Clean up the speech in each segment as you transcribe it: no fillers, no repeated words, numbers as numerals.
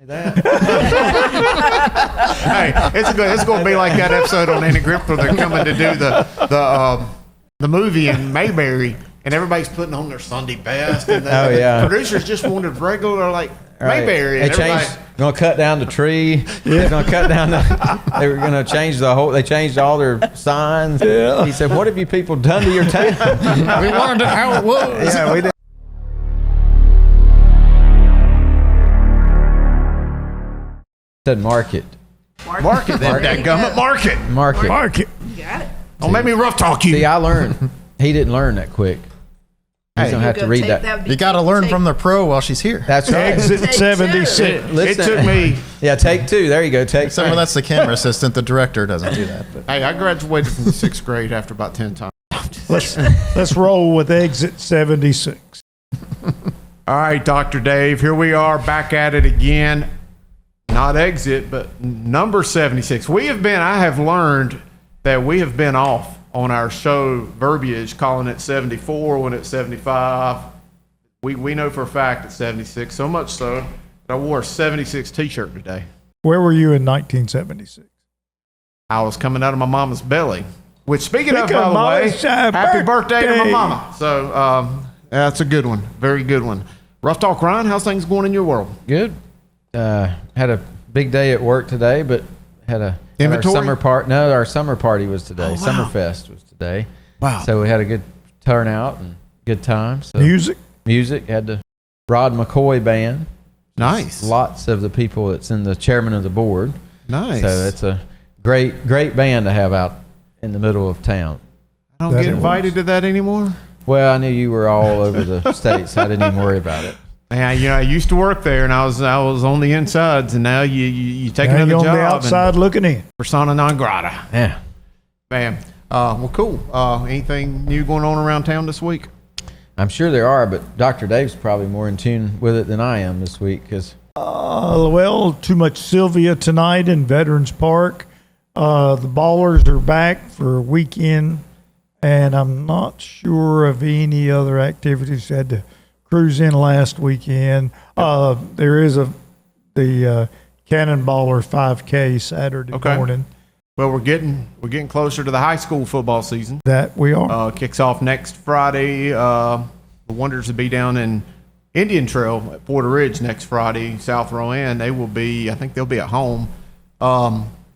that. Hey, it's going to be like that episode on Andy Griffith where they're coming to do the movie in Mayberry, and everybody's putting on their Sunday best. And the producers just wanted regular, like, Mayberry. They changed. Going to cut down the tree. They're going to cut down they were going to change the whole. They changed all their signs. Yeah. He said, "What have you people done to your town?" We learned how it was. Yeah, we did. Said market. Market. Market. You got it. Don't make me rough talk you. See, I learned. He didn't learn that quick. He's going to have to read that. You got to learn from the pro while she's here. That's right. Exit 76. It took me. Yeah, take two. There you go. Take Someone that's the camera assistant. The director doesn't do that. But. Hey, I graduated from the 6th grade after about 10 times. Let's roll with exit 76. All right, Dr. Dave, here we are back at it again. Not exit, but number 76. I have learned that we have been off on our show verbiage, calling it 74 when it's 75. We know for a fact it's 76, so much so that I wore a 76 t-shirt today. Where were you in 1976? I was coming out of my mama's belly. Which, speaking of, by the way, happy birthday to my mama. So that's a good one. Very good one. Rough Talk Ryan, how's things going in your world? Good. Had a big day at work today, but had a inventory? Our summer party was today. Oh, wow. Summerfest was today. Wow. So we had a good turnout and good time. So Music. Had the Rod McCoy band. Nice. Lots of the people that's in the chairman of the board. Nice. So it's a great band to have out in the middle of town. I don't get invited to that anymore. Well, I knew you were all over the states. So I didn't even worry about it. Yeah, I used to work there, and I was on the insides, and now you take another job. On the outside looking in. Persona non grata. Yeah. Man. Well, cool. Anything new going on around town this week? I'm sure there are, but Dr. Dave's probably more in tune with it than I am this week because. Too much Sylvia tonight in Veterans Park. The Ballers are back for a weekend, and I'm not sure of any other activities. Had to cruise in last weekend. There is the Cannonballer 5K Saturday morning. Well, we're getting closer to the high school football season. That we are. Kicks off next Friday. The Wonders will be down in Indian Trail at Porter Ridge next Friday. South Rowan. I think they'll be at home.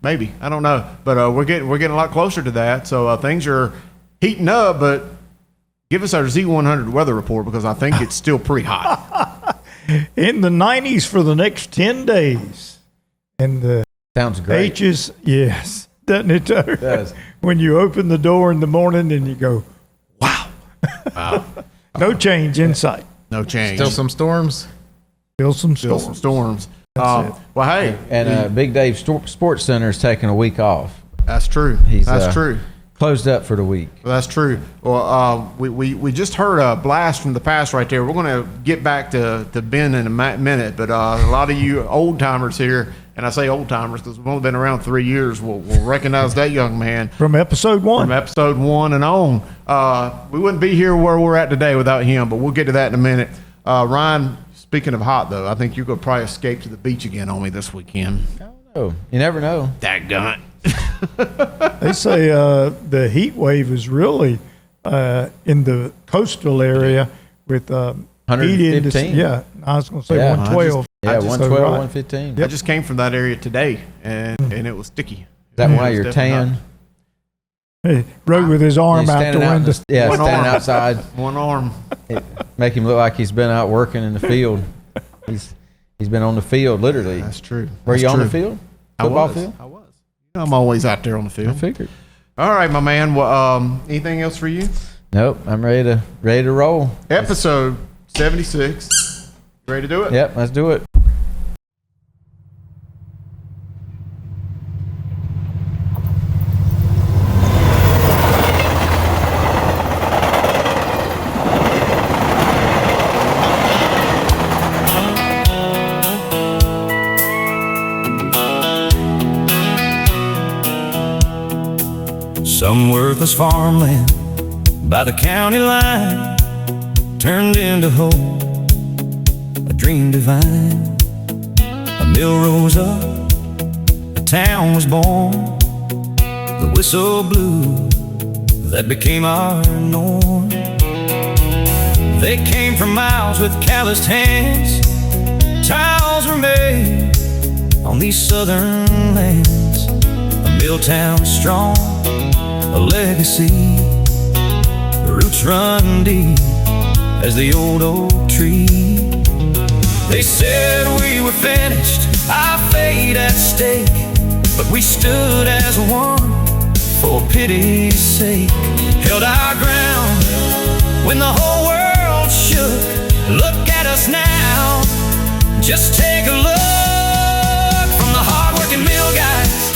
Maybe, I don't know, but we're getting a lot closer to that. So things are heating up, but give us our Z100 weather report because I think it's still pretty hot. In the 90s for the next 10 days. And the sounds great. H's, yes, doesn't it? It does. When you open the door in the morning and you go, wow. No change in sight. No change. Still some storms. Still some storms. Well, hey. And Big Dave Sports Center is taking a week off. That's true. That's true. Closed up for the week. Well, that's true. Well, we just heard a blast from the past right there. We're going to get back to Ben in a minute, but a lot of you old timers here, and I say old timers because we've only been around 3 years, will recognize that young man from episode 1. From episode 1 and on. We wouldn't be here where we're at today without him, but we'll get to that in a minute. Ryan, speaking of hot though, I think you're going to probably escape to the beach again on me this weekend. I don't know. You never know. Dadgummit. They say the heat wave is really in the coastal area with 115. Yeah, I was going to say 112. 112, 115. I just came from that area today, and it was sticky. Is that why you're tan? He rode with his arm out the window. Standing outside. One arm. Make him look like he's been out working in the field. He's been on the field, literally. That's true. Were you on the field? Football field? I was. I'm always out there on the field. I figured. All right, my man. Well, anything else for you? Nope. I'm ready to roll. Episode 76. Ready to do it? Yep. Let's do it. Some worthless farmland by the county line turned into hope, a dream divine, a mill rose up, the town was born. The whistle blew, that became our norm. They came for miles with calloused hands. Tiles were made on these southern lands. A mill town strong, a legacy. Roots run deep as the old oak tree. They said we were finished, our fate at stake, but we stood as one for pity's sake. Held our ground when the whole world shook. Look at us now, just take a look. From the hard-working mill guys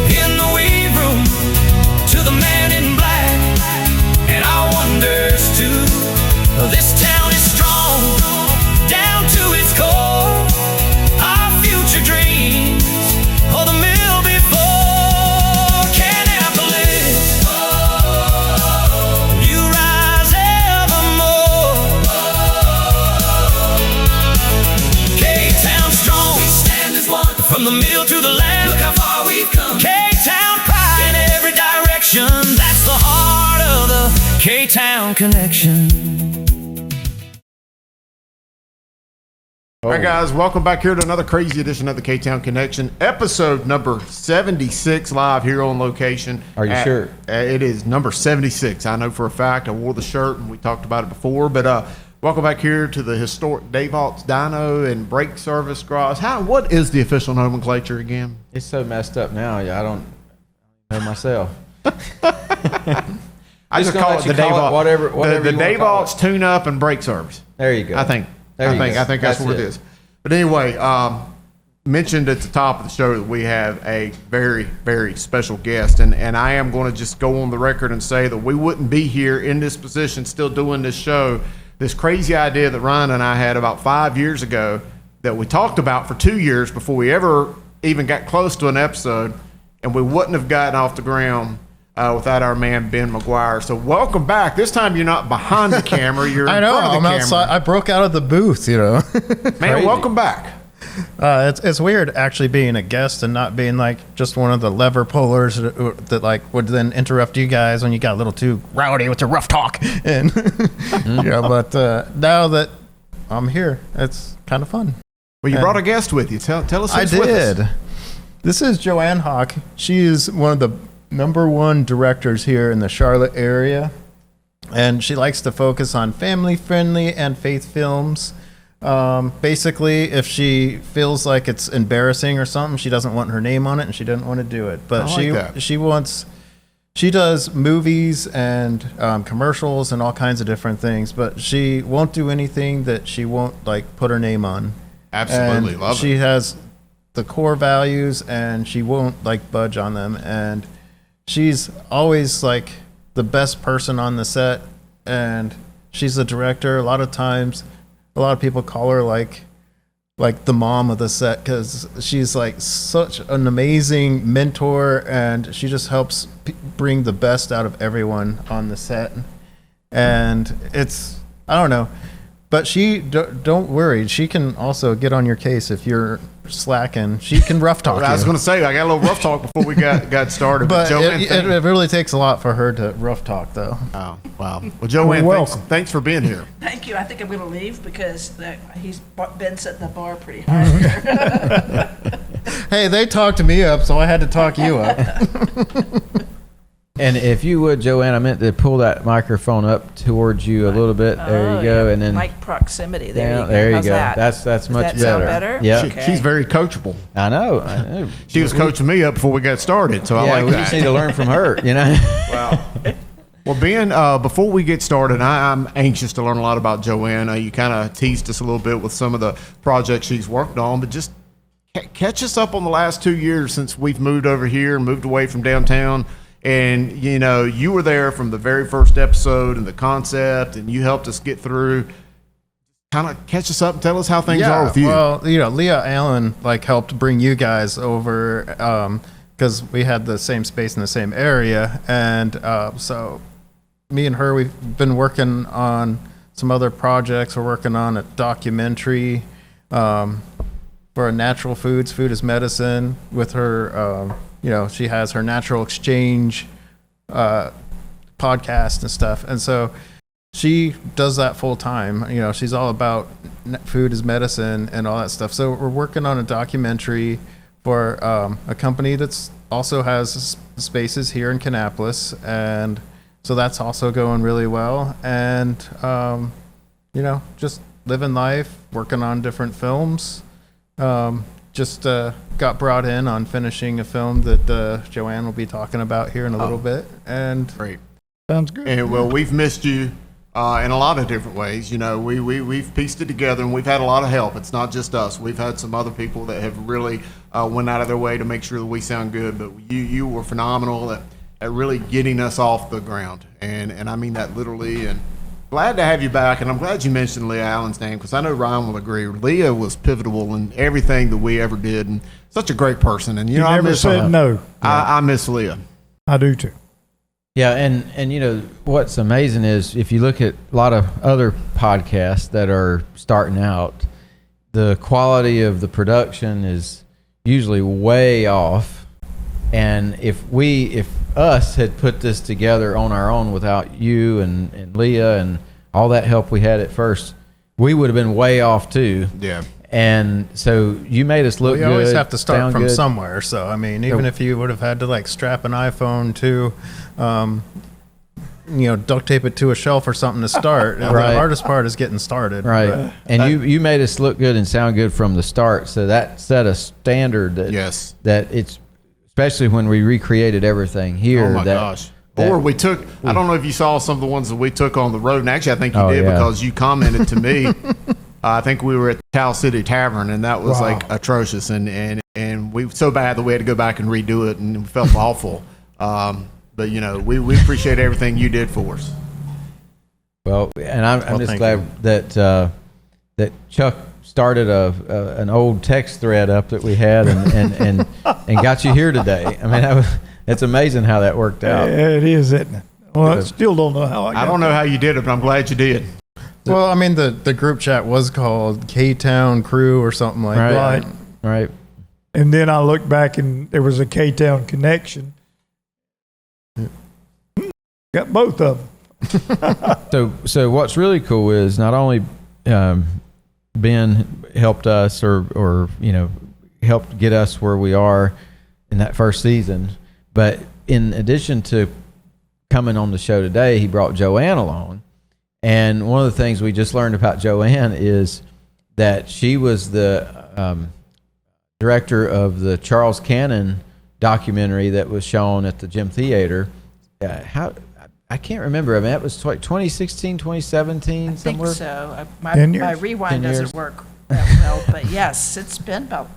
in the weave room to the man in black and our wonders too. This town is strong down to its core. Our future dreams of the mill before. Kannapolis, you rise evermore. K-Town strong, we stand as one. From the mill to the land, look how far we've come. K-Town pride in every direction. That's the heart of the K-Town connection. All right, guys, welcome back here to another crazy edition of the K-Town Connection, episode number 76, live here on location. Are you sure? It is number 76. I know for a fact. I wore the shirt, and we talked about it before. But welcome back here to the historic Dayvault's Dyno and Brake Service Garage. What is the official nomenclature again? It's so messed up now. I don't know myself. I just call it the Dayvault. Whatever the Dayvault's tune-up and brake service. There you go. I think that's what it is. But anyway, mentioned at the top of the show that we have a very, very special guest, and I am going to just go on the record and say that we wouldn't be here in this position still doing this show. This crazy idea that Ryan and I had about 5 years ago that we talked about for 2 years before we ever even got close to an episode, and we wouldn't have gotten off the ground without our man Ben McGuire. So welcome back. This time you're not behind the camera. You're in front of the I'm camera. outside. I broke out of the booth, Man, Crazy. welcome back. It's weird actually being a guest and not being like just one of the lever pullers that like would then interrupt you guys when you got a little too rowdy with your rough talk. And but now that I'm here, it's kind of fun. Well, you brought a guest with you. Tell us I who's with us. did. This is Joanne Hock. She is one of the #1 directors here in the Charlotte area, and she likes to focus on family-friendly and faith films. Basically, if she feels like it's embarrassing or something, she doesn't want her name on it, and she doesn't want to do it. But she does movies and commercials and all kinds of different things, but she won't do anything that she won't like put her name on. Absolutely, And love she it. has the core values, and she won't like budge on them. And she's always like the best person on the set, and she's the director. A lot of times, a lot of people call her like the mom of the set because she's like such an amazing mentor, and she just helps bring the best out of everyone on the set. And it's, I don't know, but don't worry, she can also get on your case if you're slacking. She can rough talk I was you. going to say, I got a little rough talk before we got started. But Joanne, it really takes a lot for her to rough talk, though. oh, wow. Well, Joanne, welcome. thanks for being here. Thank you. I think I'm going to leave because he's been setting the bar pretty high here. Hey, they talked me up, so I had to talk you up. And if you would, Joanne, I meant to pull that microphone up towards you a little bit. There you go, and then Mic proximity. There you go. there you How's go. that? That's much that sound better. better? Yeah, Okay. She's very coachable. I know. She was coaching me up before we got started, so I Yeah, like we that. just need to learn from her. Well, Ben, before we get started, I'm anxious to learn a lot about Joanne. You kind of teased us a little bit with some of the projects she's worked on, but just catch us up on the last 2 years since we've moved over here and moved away from downtown. And, you were there from the very first episode and the concept, and you helped us get through. Kind of catch us up and tell us how things are with you. Well, Leah Allen helped bring you guys over because we had the same space in the same area, and so me and her, we've been working on some other projects. We're working on a documentary. for natural foods. Food is medicine. With her, she has her Natural Exchange podcast and stuff, and so she does that full time. She's all about food is medicine and all that stuff. So we're working on a documentary for a company that's also has spaces here in Kannapolis, and so that's also going really well. And just living life, working on different films. Just got brought in on finishing a film that Joanne will be talking about here in a little bit. And Great. Sounds good. And well, we've missed you in a lot of different ways. We've pieced it together, and we've had a lot of help. It's not just us. We've had some other people that have really went out of their way to make sure that we sound good. But you were phenomenal at really getting us off the ground, and I mean that literally. And glad to have you back. And I'm glad you mentioned Leah Allen's name, because I know Ryan will agree. Leah was pivotal in everything that we ever did, and such a great person. And You I never miss said her. no. I miss Leah. I do too. Yeah, and what's amazing is if you look at a lot of other podcasts that are starting out, the quality of the production is usually way off. And if us had put this together on our own without you and Leah and all that help we had at first, we would have been way off too. Yeah. And so you made us look we good. always have to start sound from good. somewhere. So I mean, even if you would have had to strap an iPhone to, duct tape it to a shelf or something to start. Right. The hardest part is getting started. Right. But And you made us look good and sound good from the start. So that set a standard that Yes. that it's, especially when we recreated everything here. Oh my that, gosh. that- Or we took, I don't know if you saw some of the ones that we took on the road. And actually, I think you Oh, did, yeah. because you commented to me. I think we were at the Cal City Tavern, and that was Wow. atrocious. And we so bad that we had to go back and redo it, and we felt awful. But, we appreciate everything you did for us. Well, and I'm just thank glad that Chuck started an old text thread up that we had and got you here today. I mean, it's amazing how that worked out. It is, isn't it? Well, I still don't know how I got I don't know how you did it, but I'm glad you did. well, I mean, the group chat was called K-Town Crew or something like Right. that. Right. And then I looked back and there was a K-Town connection. Got both of them. So what's really cool is not only Ben helped us or helped get us where we are in that first season, but in addition to coming on the show today, he brought Joanne along. And one of the things we just learned about Joanne is that she was the director of the Charles Cannon documentary that was shown at the Gym Theater. I can't remember. I mean, that was 2016, 2017, I think somewhere. so. My 10 years? rewind 10 years. doesn't work that well, but yes, it's been about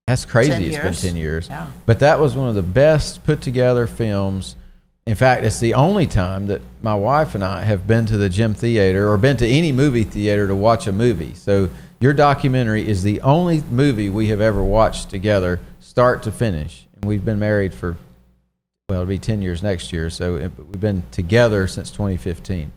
That's crazy. 10 It's been years. 10 years. Yeah. But that was one of the best put together films. In fact, it's the only time that my wife and I have been to the Gym Theater or been to any movie theater to watch a movie. So your documentary is the only movie we have ever watched together, start to finish. And we've been married for, well, it'll be 10 years next year. So we've been together since 2015.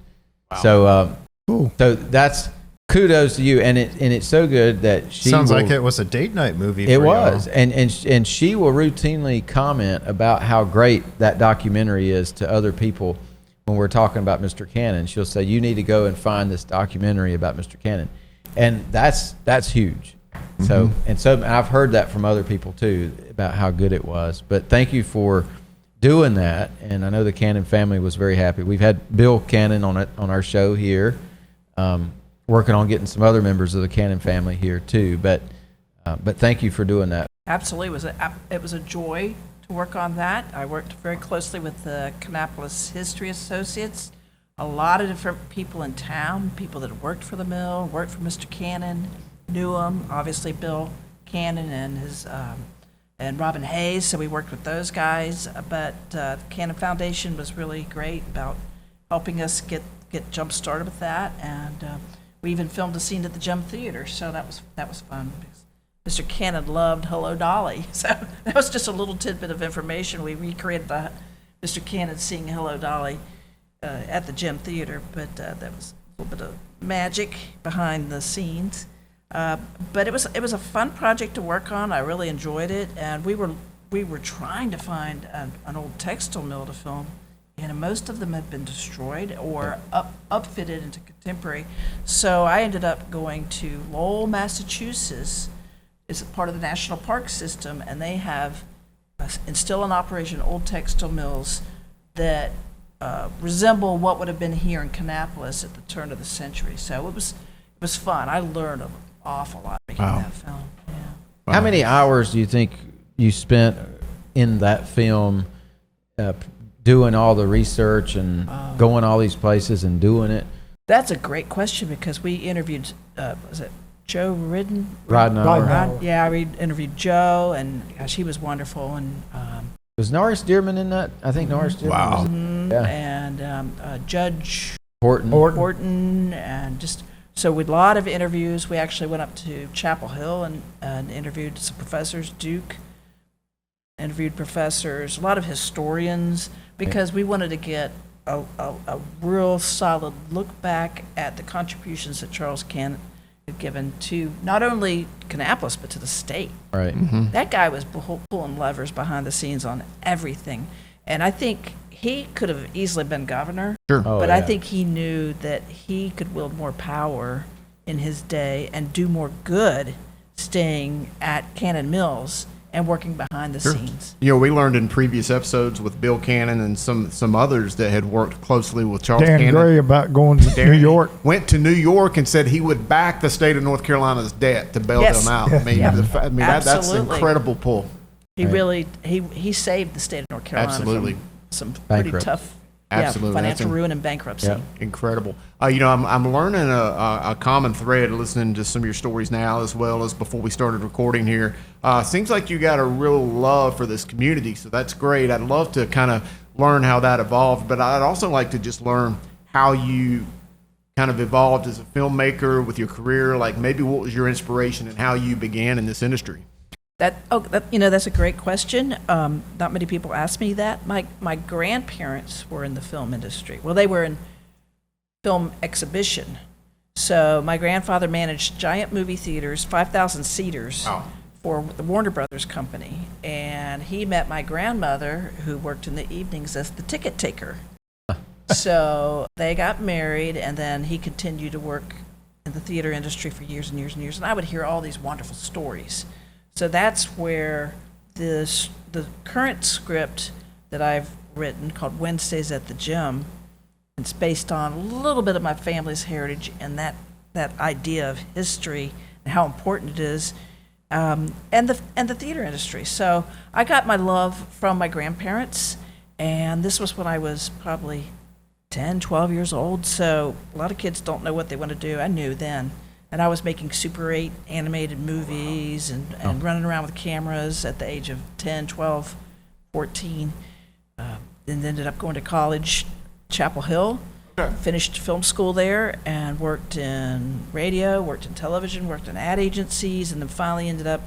Wow. So, Cool. so that's kudos to you. And it's so good that she Sounds will- like it was a date night movie. it for was, y'all. and she will routinely comment about how great that documentary is to other people when we're talking about Mr. Cannon. She'll say, "You need to go and find this documentary about Mr. Cannon," and that's huge. So and I've heard that from other people too about how good it was. But thank you for doing that, and I know the Cannon family was very happy. We've had Bill Cannon on our show here. Working on getting some other members of the Cannon family here too, but thank you for doing that. absolutely it was a joy to work on that. I worked very closely with the Kannapolis History Associates, a lot of different people in town, people that worked for the mill, worked for Mr. Cannon, knew him, obviously Bill Cannon and his and Robin Hayes. So we worked with those guys, but the Cannon Foundation was really great about helping us get jump started with that, and we even filmed a scene at the Gym Theater, so that was fun. Mr. Cannon loved Hello Dolly, so that was just a little tidbit of information. We recreated Mr. Cannon singing Hello Dolly at the Gym Theater, but that was a little bit of magic behind the scenes. But it was a fun project to work on. I really enjoyed it, and we were trying to find an old textile mill to film, and most of them had been destroyed or upfitted into contemporary. So I ended up going to Lowell, Massachusetts. It's part of the National Park System, and they have still in operation old textile mills that resemble what would have been here in Kannapolis at the turn of the century. So it was fun. I learned an awful lot making that film. Yeah. How many hours do you think you spent in that film doing all the research and going all these places and doing it? That's a great question because we interviewed, was it Joe Ridden? Roddenauer. Yeah, we interviewed Joe, and gosh, he was wonderful. And Was Norris Dearman in that? I think Norris Dearman Wow. was. Yeah. and Judge Horton. and just so with a lot of interviews. We actually went up to Chapel Hill and interviewed some professors. Duke interviewed professors, a lot of historians, because we wanted to get a real solid look back at the contributions that Charles Cannon had given to not only Kannapolis but to the state. Right. That guy was pulling levers behind the scenes on everything, and I think he could have easily been governor. Sure. Oh, But I yeah. think he knew that he could wield more power in his day and do more good staying at Cannon Mills and working behind the scenes. You know, we learned in previous episodes with Bill Cannon and some others that had worked closely with Charles Dan Cannon. Gray about going to New York. Went to New York and said he would back the state of North Carolina's debt to bail Yes. them out. I mean, Yeah. that's an Absolutely. incredible pull. He really he saved the state of North Carolina Absolutely. from some pretty Bankrupt. tough Absolutely. financial That's ruin and bankruptcy. Yeah. Incredible. You know, I'm learning a common thread listening to some of your stories now as well as before we started recording here. Seems like you got a real love for this community, so that's great. I'd love to kind of learn how that evolved, but I'd also like to just learn how you kind of evolved as a filmmaker with your career. Like maybe what was your inspiration and how you began in this industry? That's a great question. Not many people ask me that. My grandparents were in the film industry. Well, they were in film exhibition. So my grandfather managed giant movie theaters, 5,000 seaters, for the Warner Brothers company. And he met my grandmother, who worked in the evenings as the ticket taker. So they got married, and then he continued to work in the theater industry for years and years and years. And I would hear all these wonderful stories. So that's where the current script that I've written, called Wednesdays at the Gym, it's based on a little bit of my family's heritage and that idea of history and how important it is, and the theater industry. So I got my love from my grandparents, and this was when I was probably 10, 12 years old. So a lot of kids don't know what they want to do. I knew then. And I was making Super 8 animated movies and running around with cameras at the age of 10, 12, 14. And ended up going to college, Chapel Hill. Finished film school there and worked in radio, worked in television, worked in ad agencies, and then finally ended up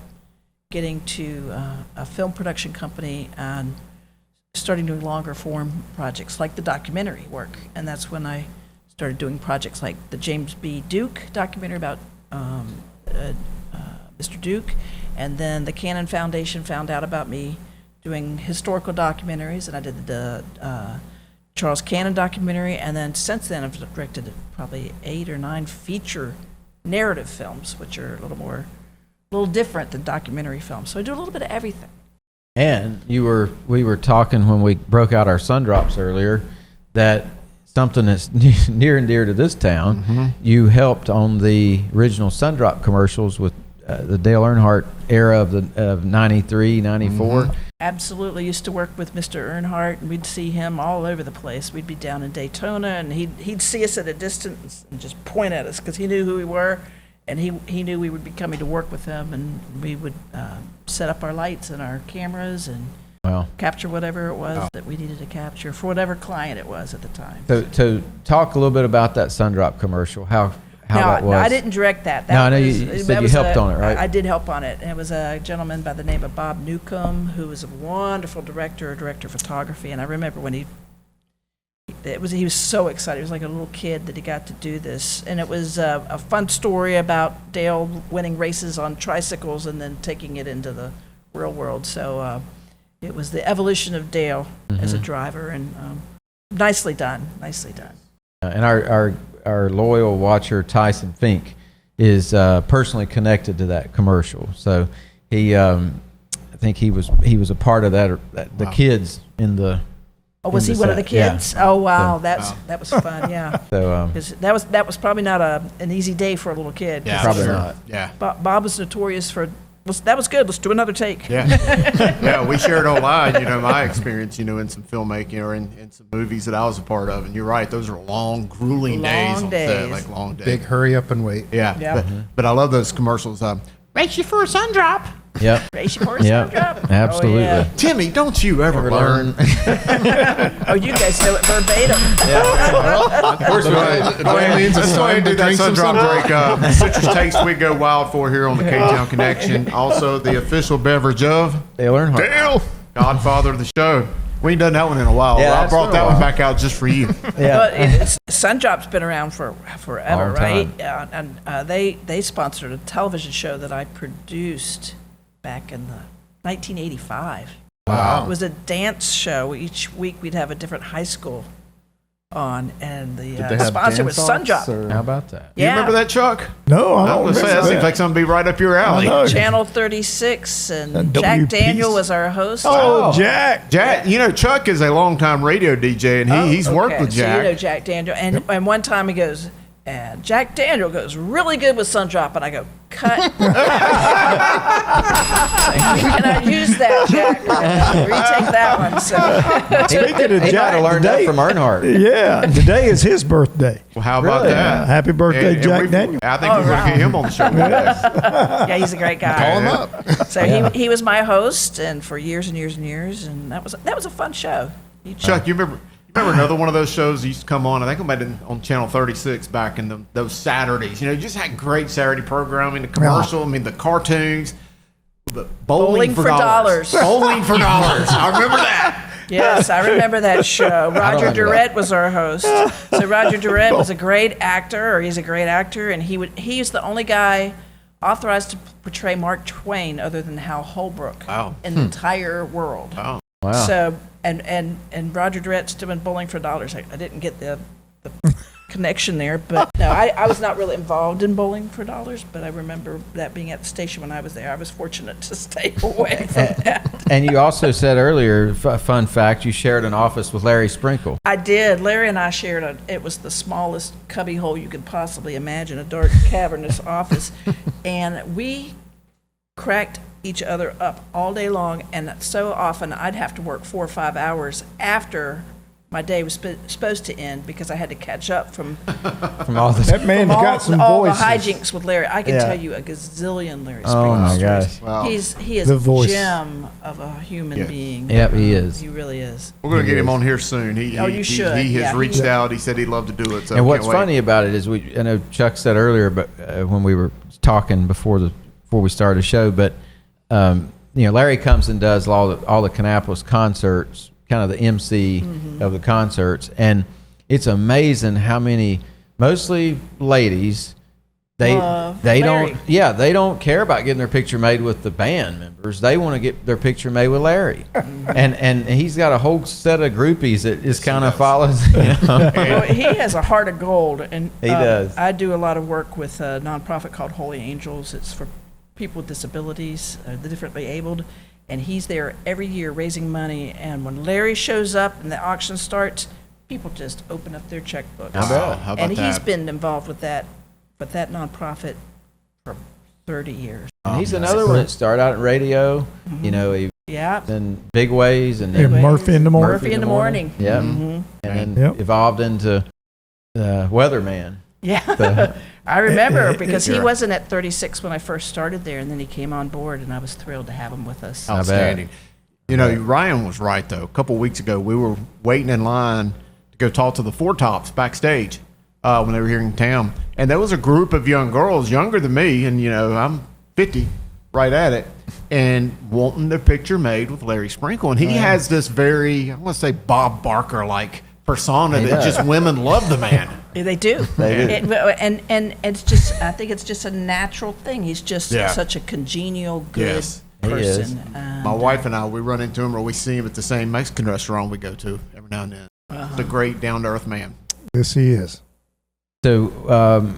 getting to a film production company and starting doing longer form projects like the documentary work. And that's when I started doing projects like the James B. Duke documentary about Mr. Duke, and then the Cannon Foundation found out about me doing historical documentaries, and I did the Charles Cannon documentary, and then since then I've directed probably 8 or 9 feature narrative films, which are a little different than documentary films. So I do a little bit of everything. And we were talking when we broke out our sun drops earlier that something that's near and dear to this town. You helped on the original Sundrop commercials with the Dale Earnhardt era of 93, 94. Absolutely. Used to work with Mr. Earnhardt, and we'd see him all over the place. We'd be down in Daytona, and he'd see us at a distance and just point at us because he knew who we were, and he knew we would be coming to work with him, and we would set up our lights and our cameras and Wow. capture whatever it was that we needed to capture for whatever client it was at the time. So talk a little bit about that Sundrop commercial, how that was. No, I didn't direct that. No, I know was- you that said you was helped on it, right? I did help on it. And it was a gentleman by the name of Bob Newcomb, who was a wonderful director of photography. And I remember when he was so excited. He was like a little kid that he got to do this. And it was a fun story about Dale winning races on tricycles and then taking it into the real world. So it was the evolution of Dale as a driver, and nicely done. And our loyal watcher, Tyson Fink, is personally connected to that commercial. So he, I think he was a part of that, the kids in the. Oh, was he one of the kids? Yeah. Oh, wow, that was fun. Yeah, So 'cause that was probably not an easy day for a little kid. Yeah, Probably sure. not. Yeah. Bob was notorious for. That was good. Let's do another take. Yeah. Yeah, we shared online, my experience, in some filmmaking or in some movies that I was a part of. And you're right, those are long, grueling days on set, days. like long days. Big hurry up and wait. Yeah. Yeah. But I love those commercials. Race you for a sun drop. Yep. Race your horse, Yep. drop. Absolutely. Oh, yeah. Timmy, don't you ever learn? Oh, you guys know it verbatim. Of course, it only means it's Let's go ahead time and to do that drink sun some drop sun. break. Citrus Taste we go wild for here on the K-Town Connection. Also, the official beverage of Dale Earnhardt. Dale, Godfather of the show. We ain't done that one in a while. Yeah, I that's brought been a that one while. back out just for you. Yeah. But Sundrop's been around for forever, Long right? time. And they sponsored a television show that I produced back in the 1985. Wow. It was a dance show. Each week we'd have a different high school on, and the Did they have sponsor was dance-offs, Sundrop. or- How about that? You remember that, Chuck? No, I I don't was gonna say, that remember seems like something to be right up your alley. I know. Channel 36, and And Jack WPs. Daniel was our host. Oh, Jack. Jack, Chuck is a longtime radio DJ, and he's worked Okay, with so Jack. you know Jack Daniel. And one time he goes, and Jack Daniel goes really good with Sundrop, and I go, cut. Can I use that, Jack? Retake that one. So Speaking of He might Jack, have learned that today, from Earnhardt. yeah, today is his birthday. Well, how about Really? that? Happy birthday, And Jack we've- Daniel. I think Oh, we're going wow. to get him on the show one day. yeah, he's a great guy. Call him up. So he was my host, and for years and years and years, and that was a fun show. Chuck, you remember another one of those shows that used to come on? I think it might have been on Channel 36 back in those Saturdays. You just had great Saturday programming, the commercial, the cartoons, the bowling for dollars. Bowling for dollars. I remember that. Yes, I remember that show. Roger remember Durrett was our host. So Roger Durrett was a great actor, or he's a great actor, and he's the only guy authorized to portray Mark Twain other than Hal Holbrook Wow. in the entire world. Wow. Wow. So and Roger Durrett's doing Bowling for Dollars. I didn't get the connection there, but no, I was not really involved in Bowling for Dollars, but I remember that being at the station when I was there. I was fortunate to stay away from that. And you also said earlier, fun fact, you shared an office with Larry Sprinkle. I did. Larry and I shared it was the smallest cubby hole you could possibly imagine, a dark, cavernous office. And we cracked each other up all day long. And so often I'd have to work 4 or 5 hours after my day was supposed to end because I had to catch up from From all this. That man's all, got some all the voices. hijinks with Larry. I can Yeah. tell you a gazillion Larry Oh Sprinkle my stories. gosh. Wow. He is The a voice. gem of a human Yeah. being. Yep, he is. He really is. We're going to get him on here soon. Oh, you should. He has Yeah, reached he- out. He said he'd love to do it. So And what's can't wait. funny about it is I know Chuck said earlier, but when we were talking before we started the show, but Larry comes and does all the Kannapolis concerts, kind of the MC of the concerts, and it's amazing how many, mostly ladies, they Larry. don't care about getting their picture made with the band members. They want to get their picture made with Larry, and he's got a whole set of groupies that just kind of follows. Well, he has a heart of gold, and He does. I do a lot of work with a nonprofit called Holy Angels. It's for people with disabilities, the differently abled, and he's there every year raising money. And when Larry shows up and the auction starts, people just open up their checkbooks. Wow, how about And he's that? been involved with that nonprofit for 30 years. And he's another one that started out in radio, he Yeah. in big ways, and And then Murphy in the morning. Murphy in the morning. yeah, Mhm. and then Yep. evolved into weatherman. Yeah. So, I remember because he Sure. wasn't at 36 when I first started there, and then he came on board, and I was thrilled to have him with us. bet. Outstanding. Ryan was right, though. A couple of weeks ago, we were waiting in line to go talk to the Four Tops backstage when they were here in town. And there was a group of young girls, younger than me, and, I'm 50, right at it, and wanting their picture made with Larry Sprinkle. And he has this very, I want to say, Bob Barker-like persona He that does. just women love the man. Yeah, they do. They do. And it's just, I think it's just a natural thing. He's just Yeah. such a congenial, good Yes. He is. person. My wife and I, we run into him or we see him at the same Mexican restaurant we go to every now and then. The great down to earth man. Yes, he is. So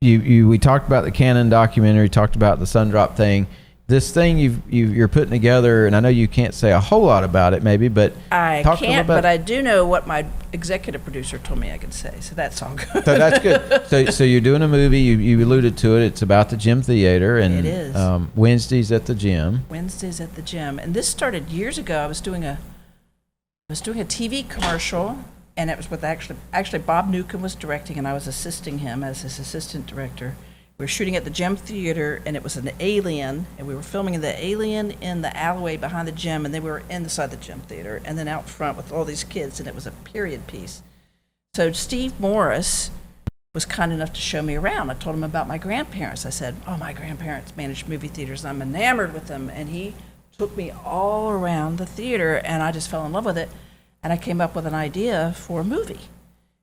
we talked about the Cannon documentary, talked about the Sundrop thing. This thing you're putting together, and I know you can't say a whole lot about it, maybe, but I talk a little can't, bit- but I do know what my executive producer told me I could say, so that's all good. So that's good. So you're doing a movie. You alluded to it. It's about the gym theater, and It is. Wednesdays at the gym. Wednesdays at the gym, and this started years ago. I was doing a TV commercial, and it was with actually Bob Newcomb was directing, and I was assisting him as his assistant director. We were shooting at the gym theater, and it was an alien, and we were filming the alien in the alleyway behind the gym, and then we were inside the gym theater, and then out front with all these kids, and it was a period piece. So Steve Morris was kind enough to show me around. I told him about my grandparents. I said, "Oh, my grandparents managed movie theaters. I'm enamored with them," and he took me all around the theater, and I just fell in love with it, and I came up with an idea for a movie.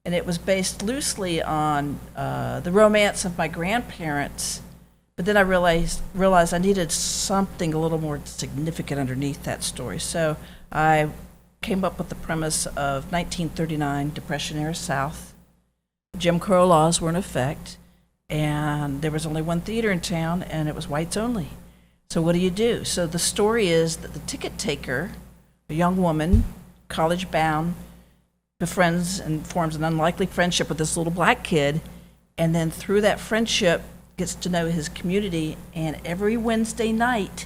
And it was based loosely on the romance of my grandparents, but then I realized I needed something a little more significant underneath that story. So I came up with the premise of 1939 Depression-era South. Jim Crow laws were in effect, and there was only one theater in town, and it was whites only. So what do you do? So the story is that the ticket taker, a young woman, college-bound, befriends and forms an unlikely friendship with this little black kid, and then through that friendship gets to know his community, and every Wednesday night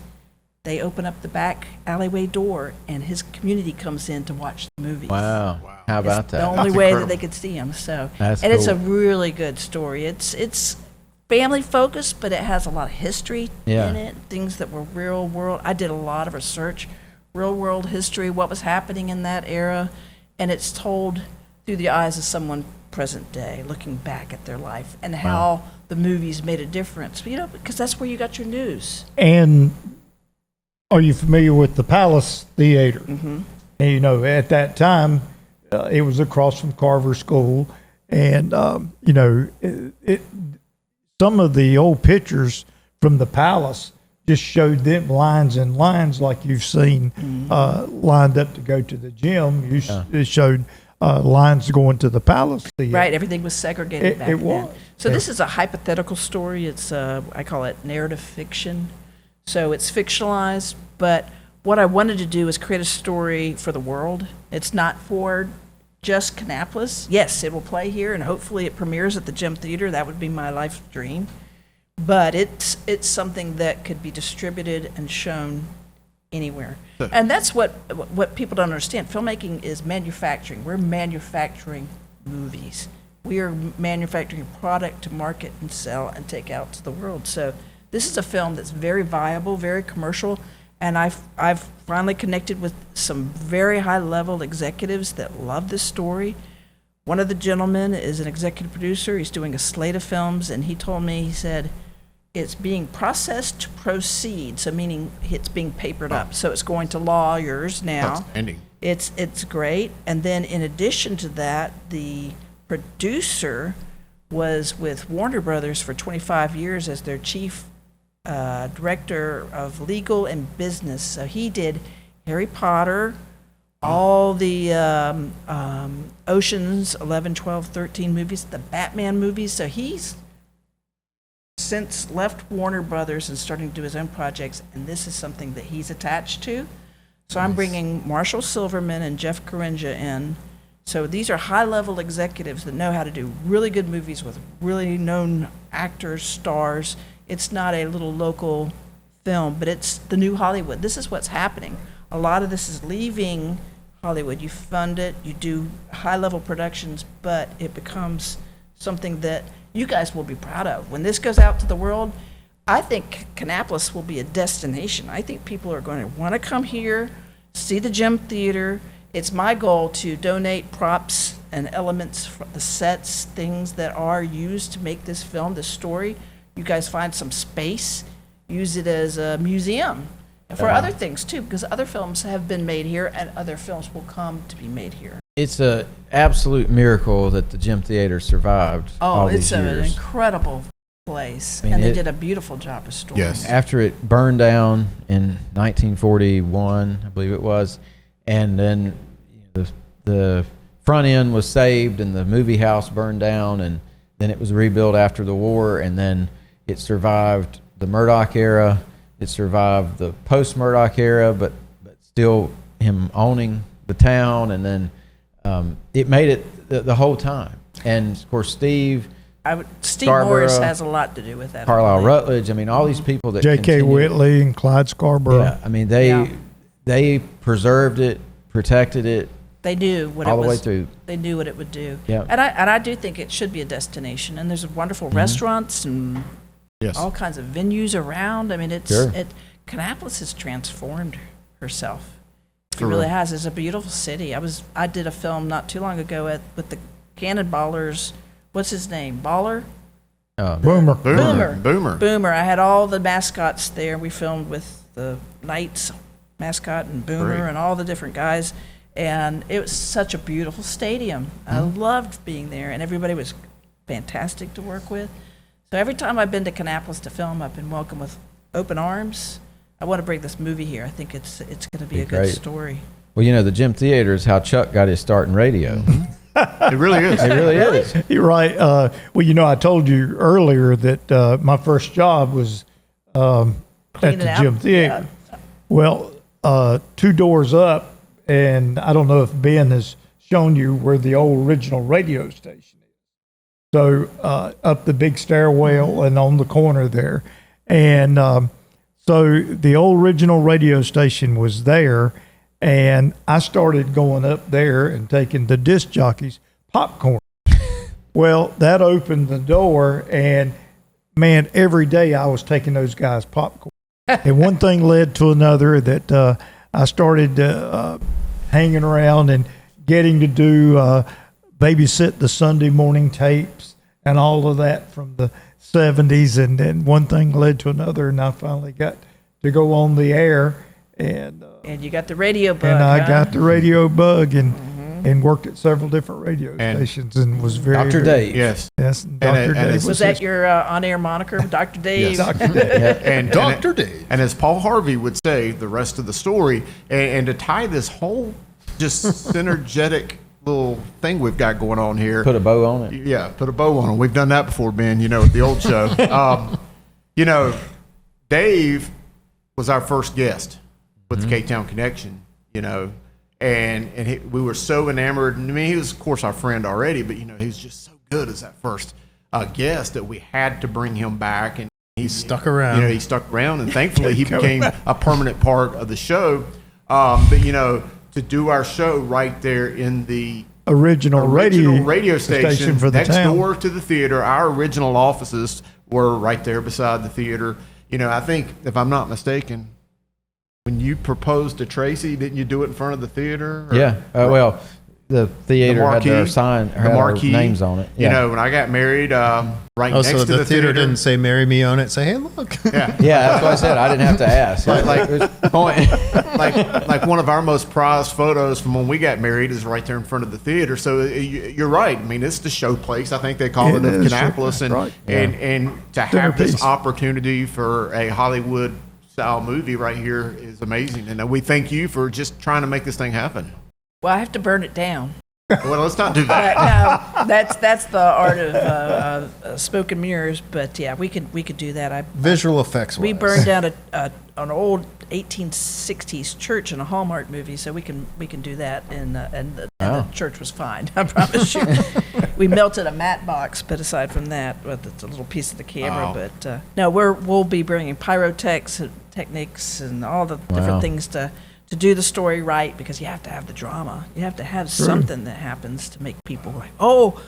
they open up the back alleyway door and his community comes in to watch the movies. Wow. How about It's the that? only That's way incredible. that they could see him. So, That's and it's a cool. really good story. It's family focused, but it has a lot of history Yeah. in it. Things that were real world. I did a lot of research, real world history, what was happening in that era, and it's told through the eyes of someone present day, looking back at their life and how the movies made a difference. You know, because that's where you got your news. And are you familiar with the Palace Theater? Mm-hmm. And, you know, at that time, it was across from Carver School, and you know, some of the old pictures from the Palace just showed them lines and lines like you've seen lined up to go to the gym. It showed lines going to the Palace Theater. Right, everything was segregated back It then. was. So this is a hypothetical story. It's I call it narrative fiction. So it's fictionalized, but what I wanted to do is create a story for the world. It's not for just Kannapolis. Yes, it will play here, and hopefully it premieres at the Gym Theater. That would be my life dream. But it's something that could be distributed and shown anywhere. And that's what people don't understand. Filmmaking is manufacturing. We're manufacturing movies. We are manufacturing product to market and sell and take out to the world. So this is a film that's very viable, very commercial, and I've finally connected with some very high-level executives that love this story. One of the gentlemen is an executive producer. He's doing a slate of films, and he told me, he said, it's being processed to proceed, so meaning it's being papered up. So it's going to lawyers now. Outstanding. It's great. And then in addition to that, the producer was with Warner Brothers for 25 years as their chief director of legal and business. So he did Harry Potter, all the Oceans 11, 12, 13 movies, the Batman movies. So he's since left Warner Brothers and starting to do his own projects, and this is something that he's attached to. So I'm bringing Marshall Silverman and Jeff Carinja in. So these are high-level executives that know how to do really good movies with really known actors, stars. It's not a little local film, but it's the new Hollywood. This is what's happening. A lot of this is leaving Hollywood. You fund it, you do high-level productions, but it becomes something that you guys will be proud of. When this goes out to the world, I think Kannapolis will be a destination. I think people are going to want to come here, see the Gym Theater. It's my goal to donate props and elements, the sets, things that are used to make this film, this story. You guys find some space, use it as a museum. And for other things too, because other films have been made here and other films will come to be made here. It's a absolute miracle that the gym theater survived. Oh, all it's these an years. incredible place, I mean, and they it- did a beautiful job restoring. Yes. it. After it burned down in 1941, I believe it was, and then the front end was saved, and the movie house burned down, and then it was rebuilt after the war, and then it survived the Murdoch era. It survived the post-Murdoch era, but still him owning the town, and then it made it the whole time. And of course, Steve Steve Scarborough, Morris has a lot to do with that. I Carlisle believe. Rutledge. I mean, all these people that J.K. continue- Whitley and Clyde Scarborough. Yeah, I mean Yeah. they preserved it, protected it They knew what all it the way was. through. They knew what it would do. Yeah. And I do think it should be a destination. And there's wonderful restaurants and Yes. all kinds of venues around. I mean, Sure. Kannapolis has transformed herself. It For really real. has. It's a beautiful city. I did a film not too long ago with the Cannonballers. What's his name? Baller? Boomer. Boomer. Boomer. I had all the mascots there. We filmed with the Knights mascot and Boomer Great. and all the different guys. And it was such a beautiful stadium. I loved being there, and everybody was fantastic to work with. So every time I've been to Kannapolis to film, I've been welcomed with open arms. I want to bring this movie here. I think it's going to be Be a good great. story. Well, you know, the gym theater is how Chuck got his start in radio. It really is. It really is. You're right. Well, you know, I told you earlier that my first job was at Cleaning the out? gym theater. Well, 2 doors up, and I don't know if Ben has shown you where the old original radio station is. So up the big stairwell and on the corner there. And so the old original radio station was there, and I started going up there and taking the disc jockeys popcorn. Well, that opened the door, and man, every day I was taking those guys popcorn. And one thing led to another that I started hanging around and getting to do babysit the Sunday morning tapes and all of that from the 70s. And then one thing led to another, and I finally got to go on the air. And you got the radio bug. And I huh? got the radio bug and worked at several different radio And stations and was very Dr. Dave. Yes. Yes, Dr. Dave it's- Was that your on-air moniker, Dr. Dave? Yes. Dr. Dave. And Dr. Dave. And as Paul Harvey would say, the rest of the story, and to tie this whole just synergetic little thing we've got going on here. Put a bow on it. Yeah, put a bow on it. We've done that before, Ben, you know, at the old show. You know, Dave was our first guest with the K-Town Connection, you know, and we were so enamored. I mean, he was, of course, our friend already, but, you know, he was just so good as that first guest that we had to bring him back. And He stuck around. you know, he stuck around, and thankfully he became a permanent part of the show. But, you know, to do our show right there in the Original radio station for the next town. door to the theater. Our original offices were right there beside the theater. You know, I think, if I'm not mistaken, when you proposed to Tracy, didn't you do it in front of the theater? Or- Yeah. Well, the theater had their marquee, sign, the had our marquee. names on it. You know, when I got married, right Oh, next so to the theater didn't say "marry me" on it. Say, "Hey, look." Yeah. Yeah, that's what I said. I didn't have to ask. like one of our most prized photos from when we got married is right there in front of the theater. So you're right. I mean, it's the show place. I think they call it It of is, Kannapolis, and right. and to have this Centerpiece. opportunity for a Hollywood style movie right here is amazing. And we thank you for just trying to make this thing happen. Well, I have to burn it down. Well, let's not do that. No, that's the art of smoke and mirrors. But yeah, we could do that. Visual effects. We burned down an old 1860s church in a Hallmark movie, so we can do that. And the church was fine. I promise you. We melted a matte box, but aside from that, it's a little piece of the camera. Wow. But no, we'll be bringing techniques and all the different things to do the story right, because you have to have the drama. You have to have something that happens to make people like, oh,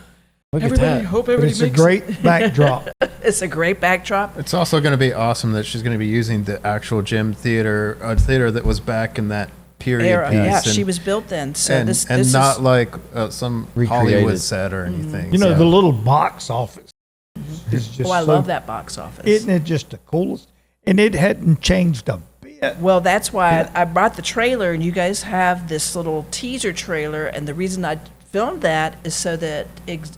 Look at everybody, that. hope But everybody it's a makes great backdrop. It's a great backdrop. It's also going to be awesome that she's going to be using the actual gym theater, a theater that was back in that period Era. piece. Yeah, and, she was built then. So and, this and is not like some Recreated. Hollywood set or anything. You know, so. the little box office is just Oh, I so, love that box office. Isn't it just the coolest? And it hadn't changed a bit Well, that's why I brought the trailer, and you guys have this little teaser trailer. And the reason I filmed that is so that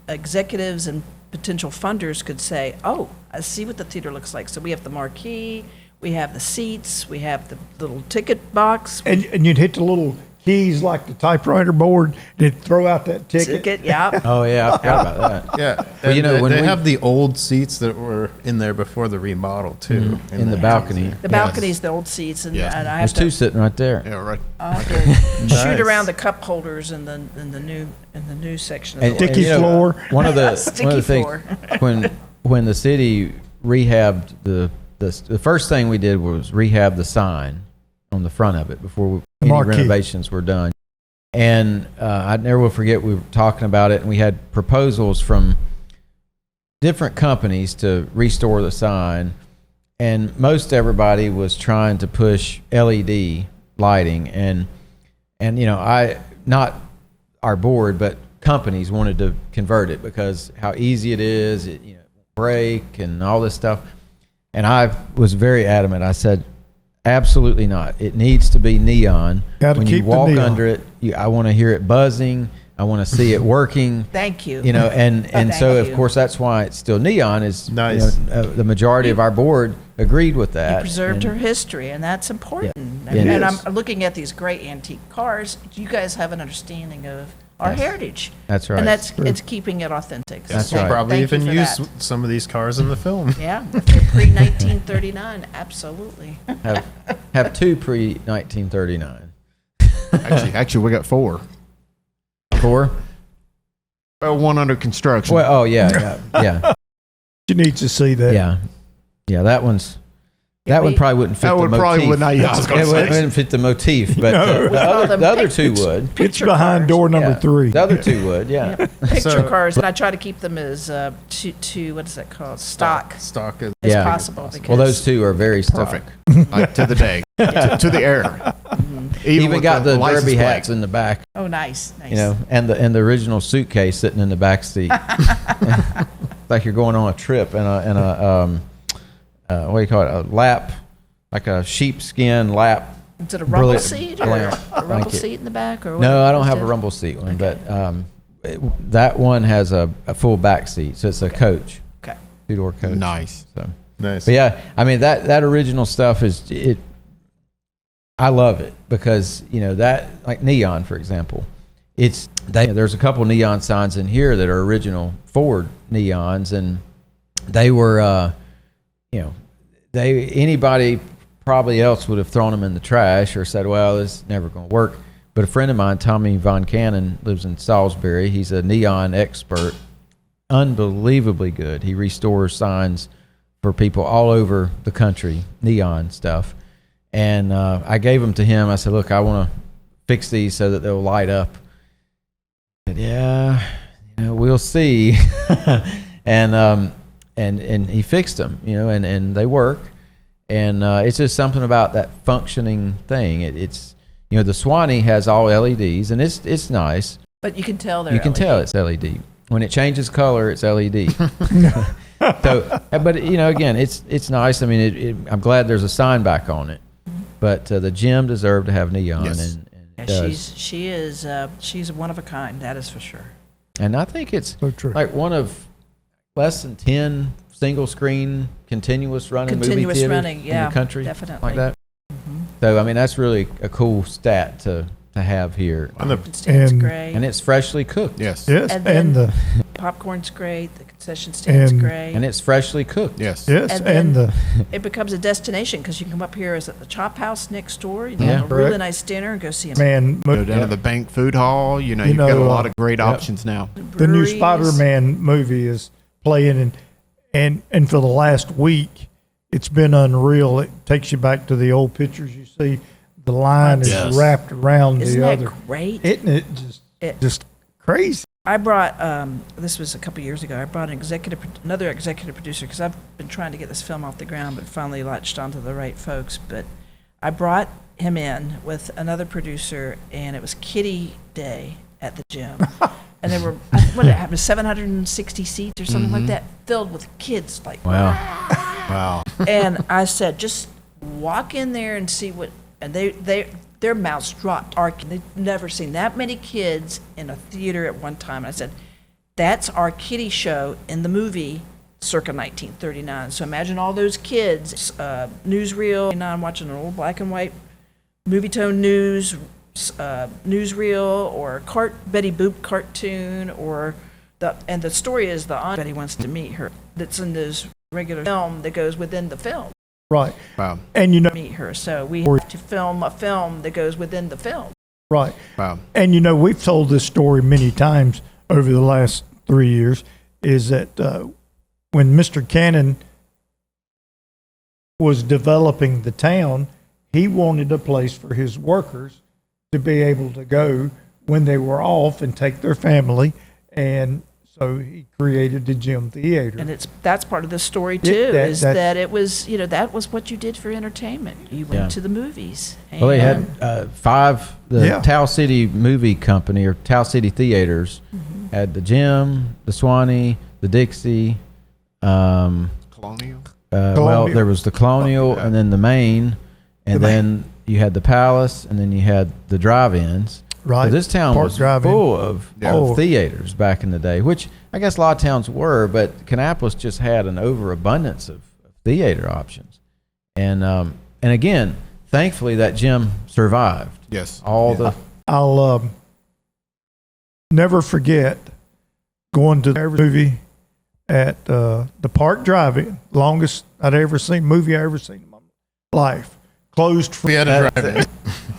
executives and potential funders could say, "Oh, I see what the theater looks like." So we have the marquee, we have the seats, we have the little ticket box. And you'd hit the little keys like the typewriter board, and it'd throw out that ticket. Yeah. Oh yeah, I forgot about that. Yeah, Well, you know, and when they we- have the old seats that were in there before the remodel too, In the balcony. The balcony's the old seats, and, Yes. and I There's have two to, sitting right there. Yeah, right. I have to shoot Nice. around the cup holders in the new section of And- the Sticky you know, floor. One of the Sticky things floor. when the city rehabbed the first thing we did was rehab the sign on the front of it before any Marquee. renovations were done. And I never will forget, we were talking about it, and we had proposals from different companies to restore the sign, and most everybody was trying to push LED lighting, and you know, not our board, but companies wanted to convert it because how easy it is, it, you know, break and all this stuff. And I was very adamant. I said, absolutely not. It needs to be neon. Gotta When keep you the walk neon. under it, I want to hear it buzzing. I want to see it working. Thank you. You know, and so Thank of you. course that's why it's still neon. Is Nice. You know, the majority of our board agreed with that. You preserved and- her history, and that's important. Yeah, and it and is. I'm looking at these great antique cars. You guys have an understanding of our Yes. heritage. That's right. And it's keeping it authentic. So That's thank- right. Probably thank you even for use that. some of these cars in the film. Yeah, if they're pre-1939, absolutely. have two pre 1939. Actually, we got 4. 4. One under construction. Well, oh yeah. You need to see that. Yeah. That one's. That one we- probably wouldn't fit That the would motif. probably would not. Yeah, I was going It to wouldn't say. fit the motif, but No. the other two would. It's Picture behind cars. door number Yeah. 3. The other two would, yeah. Picture So- cars, and I try to keep them as to what is that called? Stock Stock is as Yeah. possible. Because Well, those two are very stock. Perfect. Like, to the day, to the air. Even with got the license derby plate. hats in the back, Oh, nice. you know, and the original suitcase sitting in the back seat, like you're going on a trip and a what do you call it? A lap, like a sheepskin lap. Is it a rumble Brilliant. seat or Brilliant. a rumble Thank you. seat in the back? Or No, what I don't is have a it? rumble seat one, but that one has a full back seat, so it's a coach, Okay. 2-door coach. Nice. So, nice. but yeah, I mean that original stuff is it. I love it because you know that, like neon, for example. There's a couple neon signs in here that are original Ford neons, and they were anybody probably else would have thrown them in the trash or said, well, this is never going to work. But a friend of mine, Tommy Von Cannon, lives in Salisbury. He's a neon expert, unbelievably good. He restores signs for people all over the country, neon stuff. And I gave them to him. I said, look, I want to fix these so that they'll light up. He said, yeah, we'll see. and he fixed them, and they work. And it's just something about that functioning thing. It's the Swanee has all LEDs, and it's nice. But you can tell they're You can LED. tell it's LED. When it changes color, it's LED. So, but again, it's nice. I mean, I'm glad there's a sign back on it. But the gym deserved to have neon, Yes. and Yeah, it does. she's one of a kind. That is for sure. And I think it's So true. like one of less than 10 single screen continuous running Continuous movie theaters running, in yeah, the country, definitely. like that. So I mean, that's really a cool stat to have here, And the It stands And- great. and it's freshly cooked. Yes. Yes, And and, then- the Popcorn's great. The concession stand's And- great. And it's freshly cooked. Yes. yes, And and then- the It becomes a destination because you can come up here as at the Chop House next door. You can Yeah. have a really Correct. nice dinner and go see a man, Go down to the bank food hall. You've got a know, lot of great yep. options now. the new breweries. Spider-Man movie is playing, and for the last week, it's been unreal. It takes you back to the old pictures you see. The line is Yes. wrapped around Isn't the that other. great? Isn't it It- just crazy? I brought this was a couple years ago. I brought another executive producer because I've been trying to get this film off the ground, but finally latched onto the right folks. But I brought him in with another producer, and it was Kitty Day at the gym, and there were what did it happen? 760 seats or something like that, filled with kids. Like Wow. Wow. and I said, just walk in there and see what, and their mouths dropped. They've never seen that many kids in a theater at one time. And I said, that's our kiddie show in the movie circa 1939. So imagine all those kids, newsreel, I'm watching an old black and white movie tone newsreel or Betty Boop cartoon, and the story is the aunt Betty wants to meet her. That's in this regular film that goes within the film. Right. Wow. And Meet her. So we have to film a film that goes within the film. right. Wow. And we've told this story many times over the last 3 years, is that when Mr. Cannon was developing the town, he wanted a place for his workers to be able to go when they were off and take their family. And so he created the gym theater. And that's part of the story too, Yeah, that it was, that was what you did for entertainment. You went Yeah. to the movies. Well, they had the Yeah. Tau City Movie Company or Tau City Theaters had the gym, the Swanee, the Dixie. Colonial. Well, there was the Colonial, Okay. and then the Main, and then you had the Palace, and then you had the drive-ins. Right. So this town Park was Drive-In. full of Yeah. theaters back in the day, which I guess a lot of towns were, but Kannapolis just had an overabundance of theater options. And again, thankfully that gym survived. Yes. I'll never forget going to every movie at the Park Drive-In. Longest movie I ever seen in my life. Closed for We had a drive-in.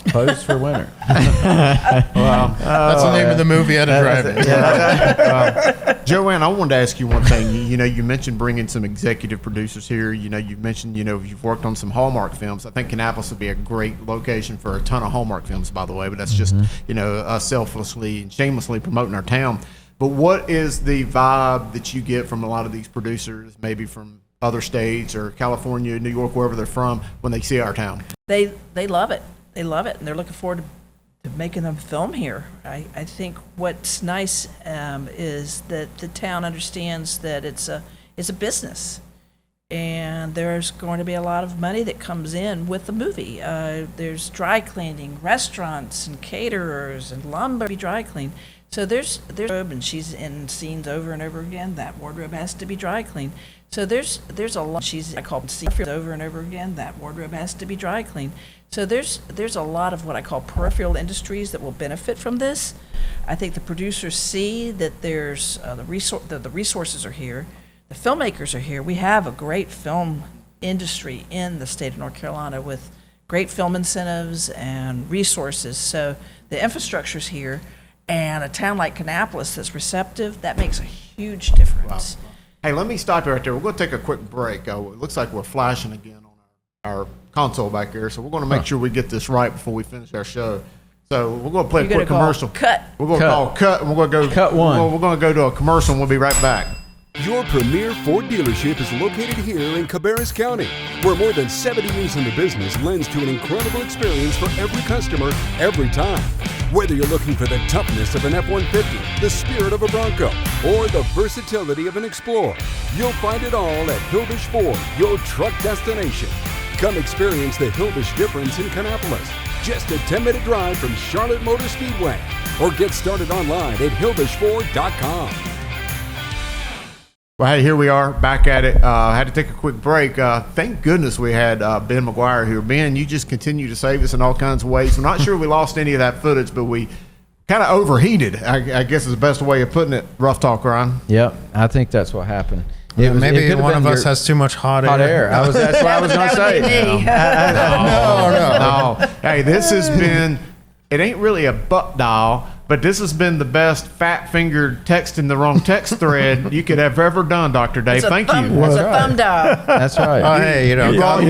Closed for winter. Wow. That's the name of the movie. Had a drive-in. Joanne, I wanted to ask you one thing. You mentioned bringing some executive producers here. You mentioned, you've worked on some Hallmark films. I think Kannapolis would be a great location for a ton of Hallmark films, by the way, but that's just, us selflessly and shamelessly promoting our town. But what is the vibe that you get from a lot of these producers, maybe from other states or California, New York, wherever they're from, when they see our town? They love it. They love it, and they're looking forward to making them film here. I think what's nice is that the town understands that it's a business, and there's going to be a lot of money that comes in with the movie. There's dry cleaning, restaurants, and caterers, and lumber be dry cleaned. So there's and she's in scenes over and over again. That wardrobe has to be dry cleaned. So there's a lot. I call scenes over and over again. That wardrobe has to be dry cleaned. So there's a lot of what I call peripheral industries that will benefit from this. I think the producers see that there's the resources are here, the filmmakers are here. We have a great film industry in the state of North Carolina with great film incentives and resources. So the infrastructure's here, and a town like Kannapolis that's receptive, that makes a huge difference. Wow. Hey, let me stop you right there. We're going to take a quick break. It looks like we're flashing again on our console back here, so we're going to make sure we get this right before we finish our show. So we're going to play a quick commercial. Cut. We're going to call cut, and we're going to go. Cut one. We're going to go to a commercial, and we'll be right back. Your premier Ford dealership is located here in Cabarrus County, where more than 70 years in the business lends to an incredible experience for every customer, every time. Whether you're looking for the toughness of an F-150, the spirit of a Bronco, or the versatility of an Explorer, you'll find it all at Hilbish Ford, your truck destination. Come experience the Hilbish difference in Kannapolis, just a 10-minute drive from Charlotte Motor Speedway, or get started online at HilbishFord.com. Well, hey, here we are back at it. I had to take a quick break. Thank goodness we had Ben McGuire here. Ben, you just continue to save us in all kinds of ways. I'm not sure we lost any of that footage, but we kind of overheated, I guess is the best way of putting it. Rough talk, Ryan. Yep, I think that's what happened. Maybe one of us has too much hot air. That's what I was going to say. No. Hey, this has been, it ain't really a butt dial, but this has been the best fat-fingered texting the wrong text thread you could have ever done, Dr. Dave. Thank you. It's a thumb dial. That's right. Oh, hey, You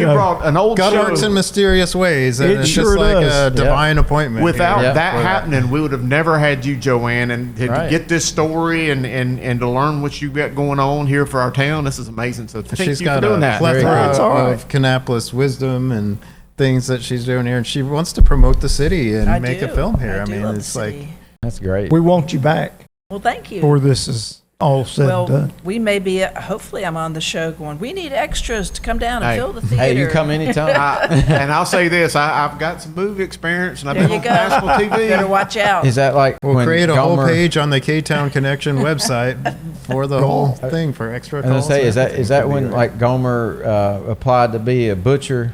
brought an old God show. works in mysterious ways, and It it's sure just like does. a divine appointment. Without here. that happening, we would have never had you, Joanne, and to Right. get this story and to learn what you got going on here for our town. This is amazing. So thank She's you for got doing a that. plethora That's all right. of Kannapolis wisdom and things that she's doing here, and she wants to promote the city and make a film here. I do mean, love the it's like city. That's great. We want you back Well, thank you. for this is all said and Well, done. we may be, hopefully I'm on the show going, we need extras to come down and Hey. fill the theater. Hey, you come anytime. And I'll say this: I've got some movie experience, and I've There been you on go. national TV. Better watch out. Is that like We'll when create a whole Gomer- page on the K-Town Connection website for the whole thing for extra I was calls. gonna say, and everything. is that Could be when right. like Gomer applied to be a butcher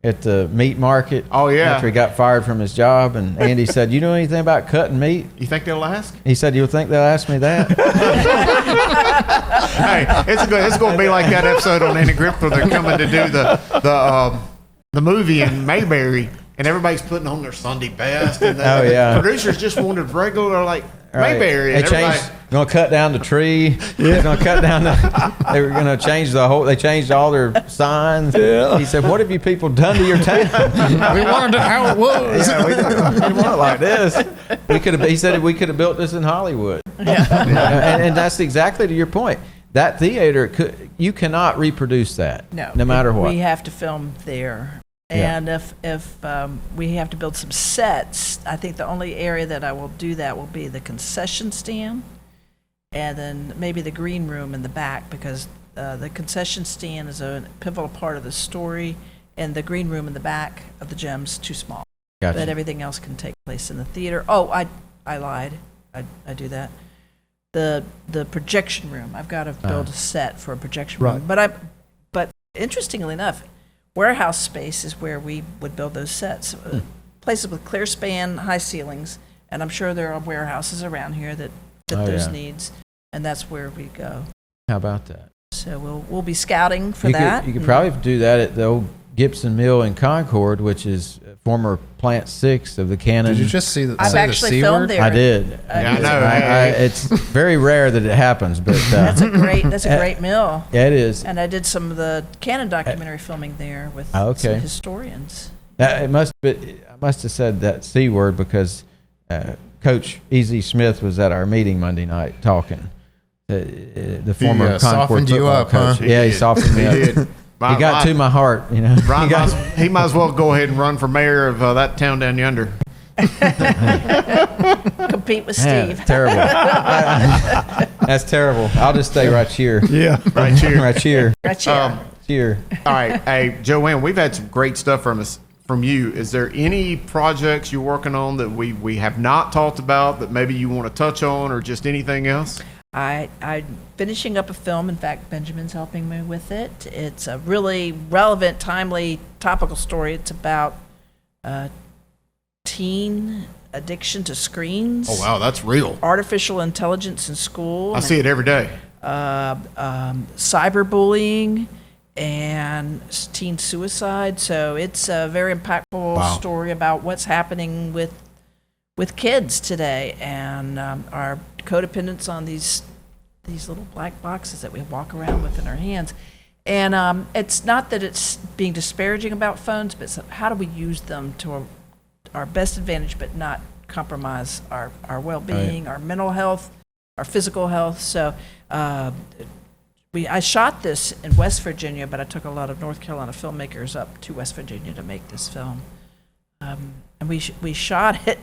at the meat market? Oh, yeah. After he got fired from his job, and Andy said, "You know anything about cutting meat?" You think they'll ask? He said, "You'll think they'll ask me that." Hey, it's going to be like that episode on Andy Griffith where they're coming to do the movie in Mayberry, and everybody's putting on their Sunday best. And Oh, yeah. the producers just wanted regular like Right. Mayberry. They And everybody, changed. Gonna cut down the tree. They're gonna cut down the. They were gonna change the whole. They changed all their signs. Yeah. He said, "What have you people done to your town?" We wanted it how it was. Yeah, we didn't want it like this. We could have. He said we could have built this in Hollywood. And that's exactly to your point. That theater you cannot reproduce that. No matter what. We have to film there. Yeah. And if we have to build some sets, I think the only area that I will do that will be the concession stand, and then maybe the green room in the back, because the concession stand is a pivotal part of the story, and the green room in the back of the gym's too small. Gotcha. That everything else can take place in the theater. Oh, I lied. I do that. The projection room. I've got to build a set for a projection room. Right. But interestingly enough, warehouse space is where we would build those sets. Places with clear span, high ceilings, and I'm sure there are warehouses around here that fit those needs, and that's where we go. How about that? So we'll be scouting for You that. could, you could probably do that at the old Gibson Mill in Concord, which is former Plant 6 of the Cannon. Did you just see the, I've say the actually C filmed word? there. I did. Yeah, I know. It's very rare that it happens, but That's a great mill. yeah, it is. And I did some of the Cannon documentary filming there with Okay. some historians. I must have said that C word because Coach Easy Smith was at our meeting Monday night talking. The former Concord softened you football up, huh? coach. Yeah, he softened me He up. did. He got to my heart, you know. Ryan he might as well go ahead and run for mayor of that town down yonder. Compete with Man, Steve. terrible. That's terrible. I'll just stay right here. Yeah. Right here. Right here. Right here. Here. All right, hey Joanne, we've had some great stuff from you. Is there any projects you're working on that we have not talked about that maybe you want to touch on, or just anything else? I'm finishing up a film. In fact, Benjamin's helping me with it. It's a really relevant, timely, topical story. It's about teen addiction to screens. Oh wow, that's real. Artificial intelligence in school. I see it every day. Cyberbullying and teen suicide. So it's a very impactful story about what's happening with kids today, and our codependence on these little black boxes that we walk around with in our hands. And it's not that it's being disparaging about phones, but it's how do we use them to our best advantage, but not compromise our well-being, our mental health, our physical health. So I shot this in West Virginia, but I took a lot of North Carolina filmmakers up to West Virginia to make this film. And we shot it,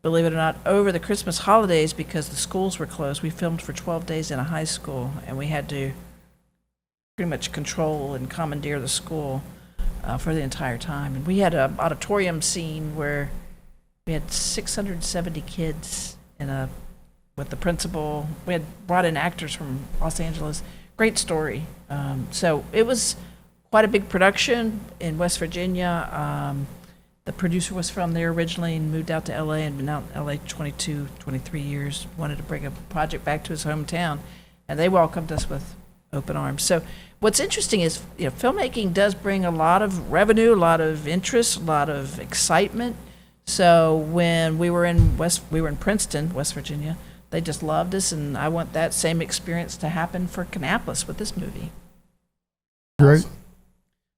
believe it or not, over the Christmas holidays because the schools were closed. We filmed for 12 days in a high school, and we had to pretty much control and commandeer the school for the entire time. And we had an auditorium scene where we had 670 kids with the principal. We had brought in actors from Los Angeles. Great story. So it was quite a big production in West Virginia. The producer was from there originally and moved out to LA and been out in LA 23 years, wanted to bring a project back to his hometown, and they welcomed us with open arms. So what's interesting is, filmmaking does bring a lot of revenue, a lot of interest, a lot of excitement. So when we were in Princeton, West Virginia, they just loved us, and I want that same experience to happen for Kannapolis with this movie. Great.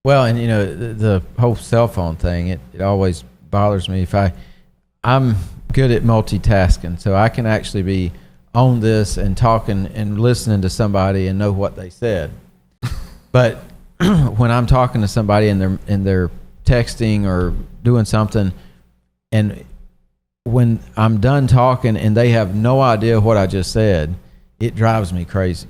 Well, and the whole cell phone thing, it always bothers me. I'm good at multitasking, so I can actually be on this and talking and listening to somebody and know what they said. But when I'm talking to somebody and they're texting or doing something, and when I'm done talking and they have no idea what I just said, it drives me crazy.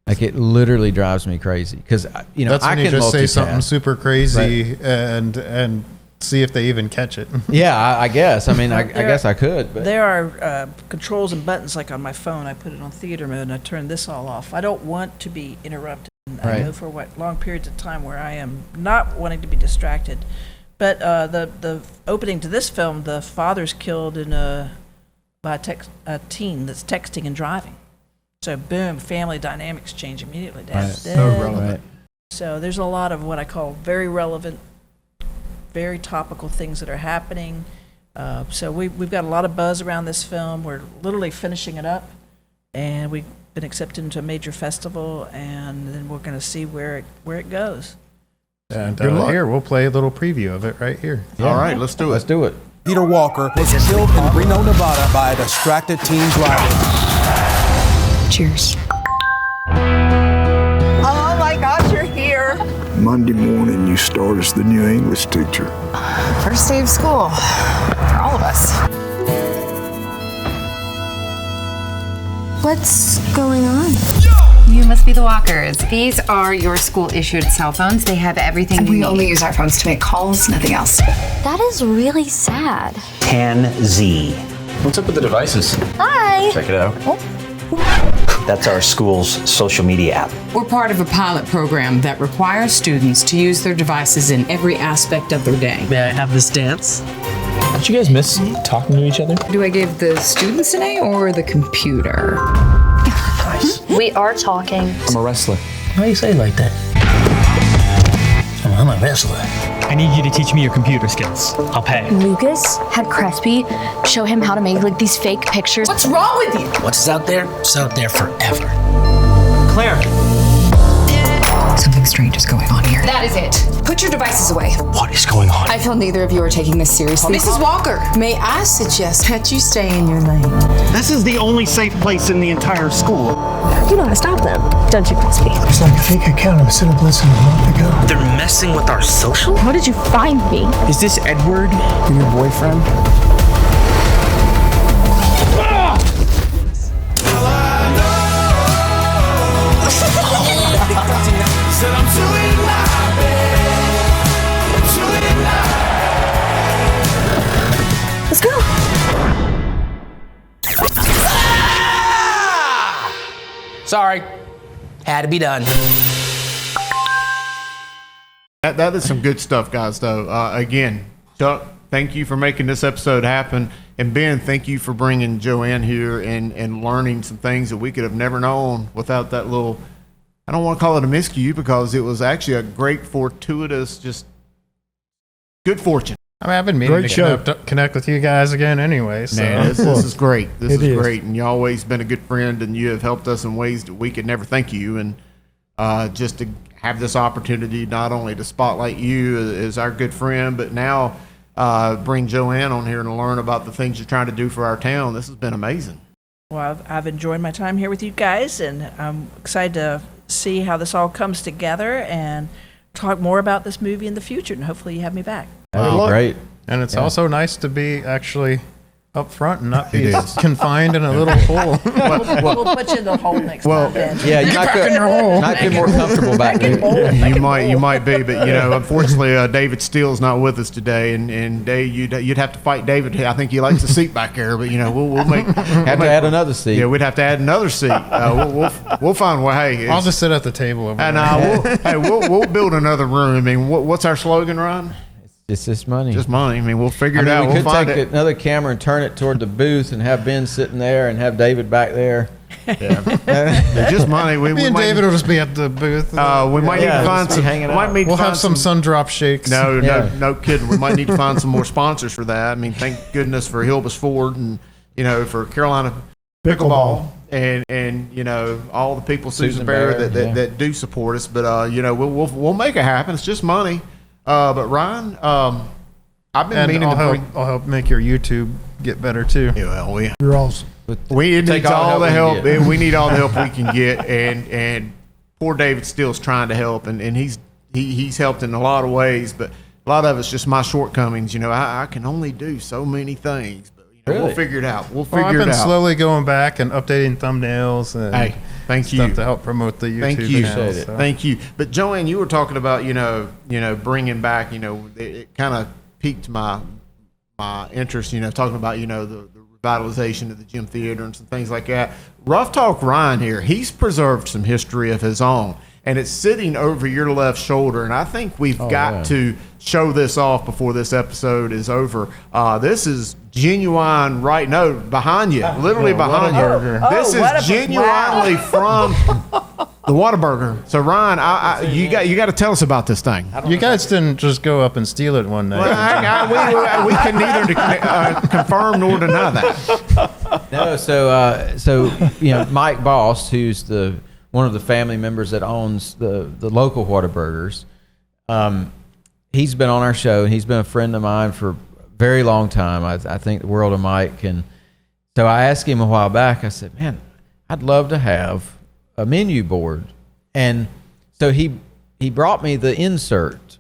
Like it literally drives me crazy because That's I when can you just say multitask. something super crazy and see if they even catch it. Yeah, I guess. I mean, I guess I could. But There are controls and buttons, like on my phone. I put it on theater mode and I turn this all off. I don't want to be interrupted. And I Right. know for long periods of time where I am not wanting to be distracted. But the opening to this film, the father's killed by a teen that's texting and driving. So boom, family dynamics change immediately. Dad's dead. So relevant. Right. So there's a lot of what I call very relevant, very topical things that are happening. So we've got a lot of buzz around this film. We're literally finishing it up, and we've been accepted into a major festival, and then we're going to see where it goes. And Good luck. here, we'll play a little preview of it right here. All right, let's do it. Let's do it. Peter Walker was killed in Reno, Nevada by a distracted teen driver. Cheers. Oh my gosh, you're here. Monday morning, you start as the new English teacher. First day of school for all of us. What's going on? You must be the Walkers. These are your school-issued cell phones. They have everything And you we need. only use our phones to make calls, nothing else. That is really sad. 10Z. What's up with the devices? Hi. Check it out. That's our school's social media app. We're part of a pilot program that requires students to use their devices in every aspect of their day. May I have this dance? Don't you guys miss talking to each other? Do I give the students an A or the computer? Nice. We are talking. I'm a wrestler. Why do you say it like that? I'm a wrestler. I need you to teach me your computer skills. I'll pay. Lucas had Crespi show him how to make like these fake pictures. What's wrong with you? What's out there? It's out there forever. Claire. Something strange is going on here. That is it. Put your devices away. What is going on? I feel neither of you are taking this seriously. Mrs. Walker, may I suggest that you stay in your lane? This is the only safe place in the entire school. You know how to stop them, don't you, Crespi? It's like a fake account of set up less than a month ago. They're messing with our social? How did you find me? Is this Edward, your boyfriend? Let's go. Sorry. Had to be done. That is some good stuff, guys, though. Again, Chuck, thank you for making this episode happen. And Ben, thank you for bringing Joanne here and learning some things that we could have never known without that little, I don't want to call it a miscue because it was actually a great fortuitous, just good fortune. I mean, I've been meaning Great to connect with you guys again anyway. So. Man, this is great. This It is is. great. And you've always been a good friend, and you have helped us in ways that we could never thank you. And just to have this opportunity not only to spotlight you as our good friend, but now bring Joanne on here and learn about the things you're trying to do for our town. This has been amazing. Well, I've enjoyed my time here with you guys, and I'm excited to see how this all comes together and talk more about this movie in the future. And hopefully you have me back. That'd be great. And it's also nice to be actually up front and not It be is. confined in a little hole. We'll put you in the hole next time, Ben. Yeah, you might be more comfortable back there. You might be, but unfortunately, David Steele's not with us today, and Dave, you'd have to fight David. I think he likes the seat back there, but we'll make Have to add another seat. Yeah, we'd have to add another seat. We'll find one. Hey, I'll just sit at the table over and there. we'll build another room. I mean, what's our slogan, Ron? It's just money. Just money. I mean, we'll figure I it mean, out. we We'll could find take it. another camera and turn it toward the booth and have Ben sitting there and have David back there. Yeah. Just money. We Me and might, David will just be at the booth. we might need to find just some. hanging out. We'll have some sun drop shakes. No kidding. We might need to find some more sponsors for that. I mean, thank goodness for Hilbus Ford and for Carolina Pickleball and all the people Susan Bear that do support us. But we'll make it happen. It's just money. But Ryan, I've been meaning to bring. I'll help make your YouTube get better too. Yeah, well, You're awesome. we need Take all the help. we can We need all the help we can get. And poor David Steele's trying to help, and he's helped in a lot of ways. But a lot of it's just my shortcomings. I can only do so many things. But And we'll Really? figure it out. We'll Well, figure I've it been out. slowly going back and updating thumbnails and Hey, thank stuff you. to help promote the YouTube Thank you. channel. So. Thank you. But Joanne, you were talking about, bringing back, it kind of piqued my interest, talking about, the revitalization of the gym theater and some things like that. Rough Talk Ryan here, he's preserved some history of his own, and it's sitting over your left shoulder. And I think we've got to show this off before this episode is over. This is genuine, behind you, literally behind you. This is genuinely from the Whataburger. So Ryan, you got to tell us about this thing. You guys didn't just go up and steal it one night. Well, we can neither confirm nor deny that. No, so Mike Boss, who's one of the family members that owns the local Whataburgers, he's been on our show, and he's been a friend of mine for a very long time. I think the world of Mike. And so I asked him a while back, I said, man, I'd love to have a menu board. And so he brought me the insert,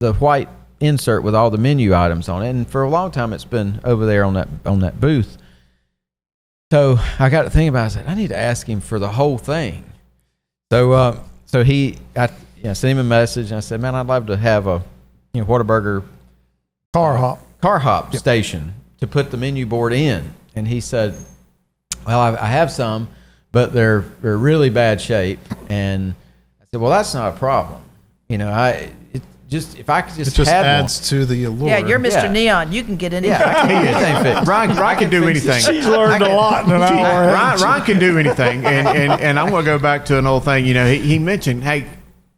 the white insert with all the menu items on it. And for a long time, it's been over there on that booth. So I got to thinking about it. I said, I need to ask him for the whole thing. So I sent him a message, and I said, man, I'd love to have a Whataburger car hop station to put the menu board in. And he said, well, I have some, but they're really bad shape. And I said, well, that's not a problem. If I could just it just have adds one. to the allure. Yeah, you're Mr. Neon. You can get anything. Yeah, I can get anything fixed. Ryan can do anything. She's learned a lot in an hour. Ryan can do anything, and I'm going to go back to an old thing. He mentioned, hey,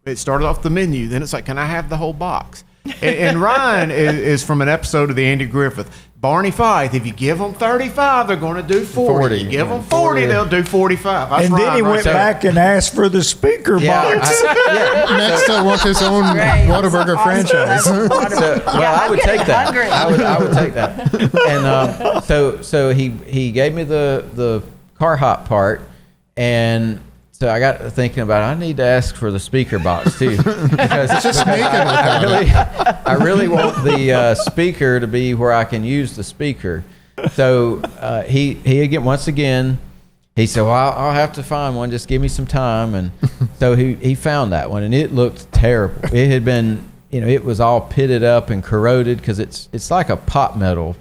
it started off the menu, then it's like, can I have the whole box? And Ryan is from an episode of the Andy Griffith. Barney Fife, if you give them 35, they're going to do 40. You give them 40, they'll do 45. That's And then Ryan he right went there. back and asked for the speaker box. Next, I want his own Whataburger franchise. I would take that. I would take that. And so he gave me the car hop part, and so I got thinking about it. I need to ask for the speaker box too, because Just make it I really want the speaker to be where I can use the speaker. So he again, once again, he said, well, I'll have to find one. Just give me some time. And so he found that one, and it looked terrible. It had been, it was all pitted up and corroded because it's like a pot metal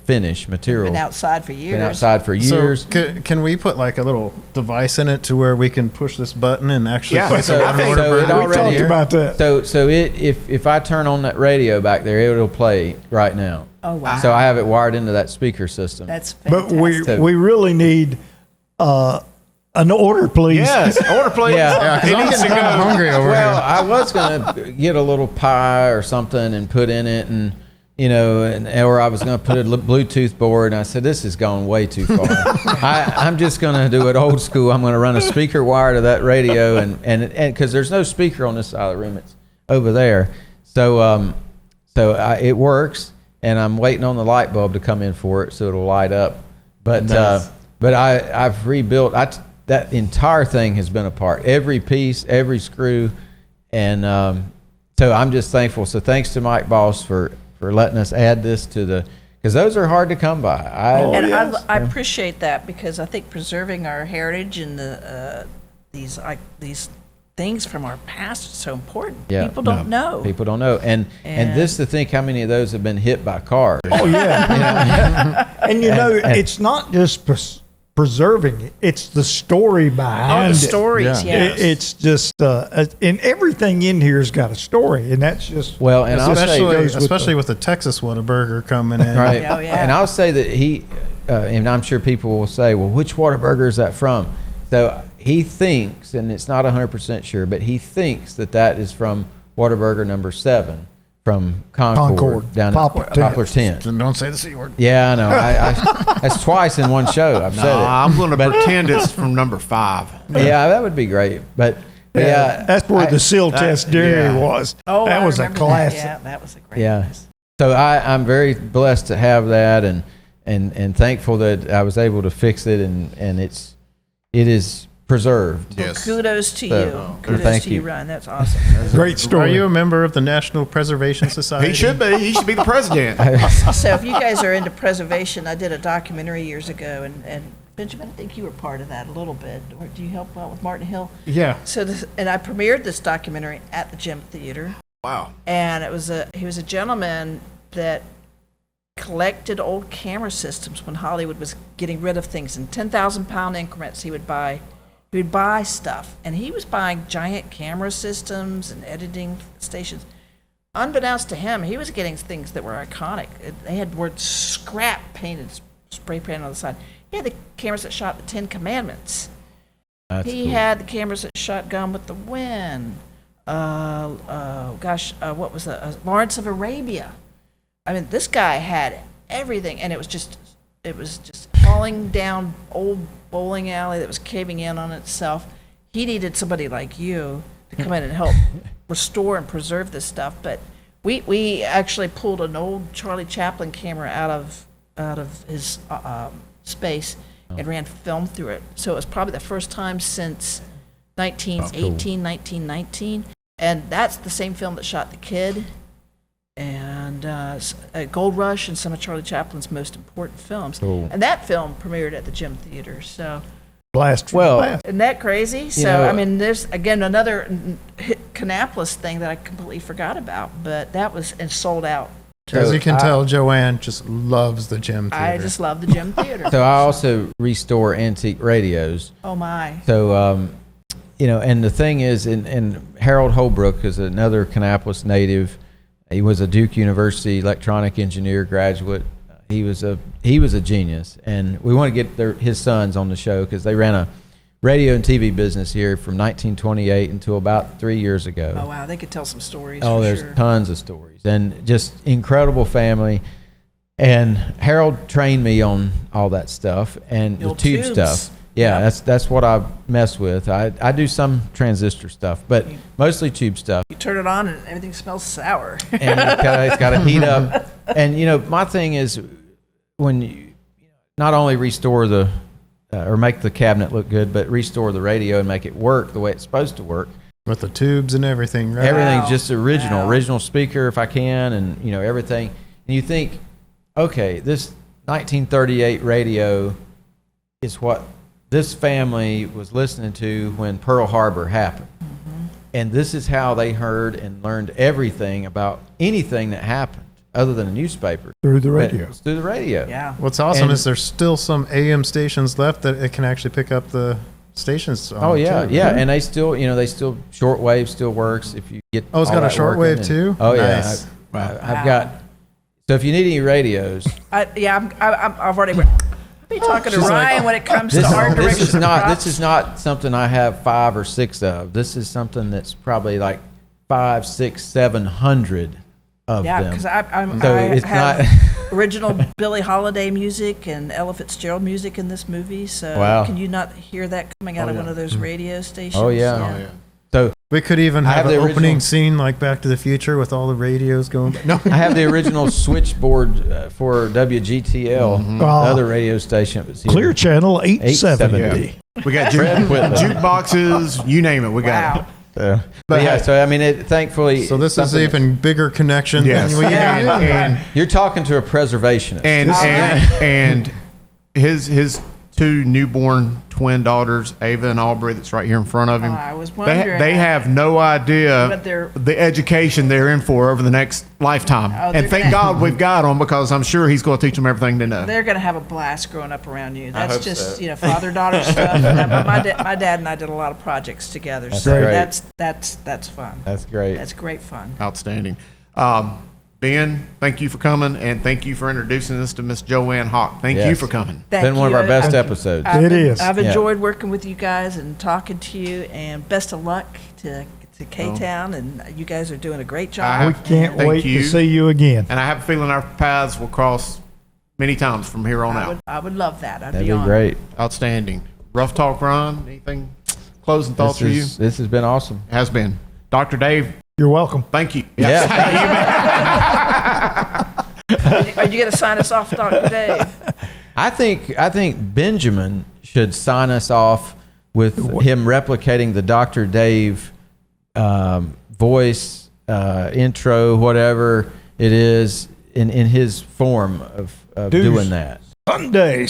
finish material. Been outside for years. Been outside for years. So can we put like a little device in it to where we can push this button and actually place so a it Whataburger? already, We talked about that. So if I turn on that radio back there, it'll play right now. Oh, wow. So I have it wired into that speaker system. That's But fantastic. we really need an order, please. Yes, order please. Yeah. Because I'm getting kind of hungry over Well, here. I was gonna get a little pie or something and put in it, and or I was gonna put a Bluetooth board, and I said, this is going way too far. I'm just gonna do it old school. I'm gonna run a speaker wire to that radio, and because there's no speaker on this side of the room, it's over there. So it works, and I'm waiting on the light bulb to come in for it so it'll light up. But I've rebuilt. That entire thing has been apart. Every piece, every screw, and so I'm just thankful. So thanks to Mike Boss for letting us add this to because those are hard to come by. I appreciate that, because I think preserving our heritage and these things from our past is so important. Yeah. People don't know. People don't know, and this to think how many of those have been hit by cars. Oh, yeah. And it's not just preserving it, it's the story behind the stories, yes. It's just, and everything in here's got a story, and that's just, Well, and especially with the Texas Whataburger coming in. Right. Oh, yeah. And I'll say that and I'm sure people will say, well, which Whataburger is that from? So he thinks, and it's not 100% sure, but he thinks that is from Whataburger number 7 from Concord down at Poplar Tent. Don't say the C word. Yeah, I know. That's twice in one show I've said it. I'm going to pretend it's from number 5. Yeah, that would be great. But yeah, that's where the seal test dairy was. Oh, that was a classic. Yeah, that was a great place. So I'm very blessed to have that, and thankful that I was able to fix it, and it is preserved. Yes. Kudos to So, you. Kudos thank to you. you, Ryan. That's awesome. Great Are story. you a member of the National Preservation Society? He should be. He should be the president. So if you guys are into preservation, I did a documentary years ago, and Benjamin, I think you were part of that a little bit. Or do you help out with Martin Hill? Yeah. So and I premiered this documentary at the Gym Theater. Wow. And he was a gentleman that collected old camera systems when Hollywood was getting rid of things in 10,000-pound increments. He would buy stuff, and he was buying giant camera systems and editing stations. Unbeknownst to him, he was getting things that were iconic. They had the word scrap painted, spray painted on the side. He had the cameras that shot the 10 Commandments. He had the cameras that shot Gone with the Wind. What was Lawrence of Arabia. I mean, this guy had everything, and it was just falling down old bowling alley that was caving in on itself. He needed somebody like you to come in and help restore and preserve this stuff. But we actually pulled an old Charlie Chaplin camera out of his space and ran film through it. So it was probably the first time since 1918, 1919. And that's the same film that shot The Kid and Gold Rush and some of Charlie Chaplin's most important films. Cool. And that film premiered at the Gym Theater. So Blast from Well, the past. isn't that crazy? So, know, I mean, there's, again, another Kannapolis thing that I completely forgot about, but that was and sold out. As you can tell, Joanne just loves the Gym Theater. I just love the Gym Theater. So I also restore antique radios. Oh, my. So, and the thing is, and Harold Holbrook is another Kannapolis native. He was a Duke University electronic engineer graduate. He was a genius, and we want to get his sons on the show because they ran a radio and TV business here from 1928 until about 3 years ago. Oh, wow. They could tell some stories. Oh, for there's sure. tons of stories, and just incredible family. And Harold trained me on all that stuff and the old tube tubes. stuff. Yeah, that's what I mess with. I do some transistor stuff, but mostly tube stuff. You turn it on and everything smells sour. And it's got to heat up. And my thing is when you not only restore the or make the cabinet look good, but restore the radio and make it work the way it's supposed to work. With the tubes and everything, right? Everything's just original speaker if I can, and everything. And you think, okay, this 1938 radio is what this family was listening to when Pearl Harbor happened. Mm-hmm. And this is how they heard and learned everything about anything that happened other than a newspaper. Through the radio. It's through the radio. Yeah. What's awesome And- is there's still some AM stations left that it can actually pick up the stations on. Oh yeah, too. yeah, and they still, shortwave still works if you get. Oh, it's all got a that working shortwave and- too? Oh yeah, Nice. I've got. So if you need any radios, I've already. Be talking to She's Ryan like, when it comes this to art direction. this is not something I have 5 or 6 of. This is something that's probably like 500, 600, 700 of Yeah, them. because I So it's have not- original Billie Holiday music and Ella Fitzgerald music in this movie. So Wow. can you not hear that coming out of one of those radio stations? Oh yeah. So We could even I have have an the opening original- scene like Back to the Future with all the radios going. No, I have the original switchboard for WGTL, the other radio station. That was here. Clear Channel 870. 870. We got Fred Whitman. jukeboxes, you name it. We got Wow. So, but yeah, so I mean, thankfully. so this is something even bigger connection Yes. than we and, had. and You're talking to a preservationist. and his 2 newborn twin daughters, Ava and Aubrey, that's right here in front of him. I was wondering. They have no idea But they're- the education they're in for over the next lifetime. Oh, they're And thank gonna- God we've got them, because I'm sure he's going to teach them everything they know. They're going to have a blast growing up around you. That's hope just so. father-daughter stuff. But my dad and I did a lot of projects together. That's so great. that's fun. That's great. That's great fun. Outstanding. Ben, thank you for coming, and thank you for introducing us to Miss Joanne Hock. Thank you Yes. for coming. Thank Been one of you. our best episodes. It is. I've Yeah. enjoyed working with you guys and talking to you, and best of luck to K-Town, and you guys are doing a great job. We can't Thank wait you. to see you again. And I have a feeling our paths will cross many times from here on out. I would love that. I'd That'd be be honored. great. Outstanding. Rough talk, Ron. Anything? Closing thoughts for you? This has been awesome. Has been. Dr. Dave, You're welcome. thank you. Yeah. Are you going to sign us off, Dr. Dave? I think Benjamin should sign us off with him replicating the Dr. Dave voice, intro, whatever it is, in his form of doing that. Sunday.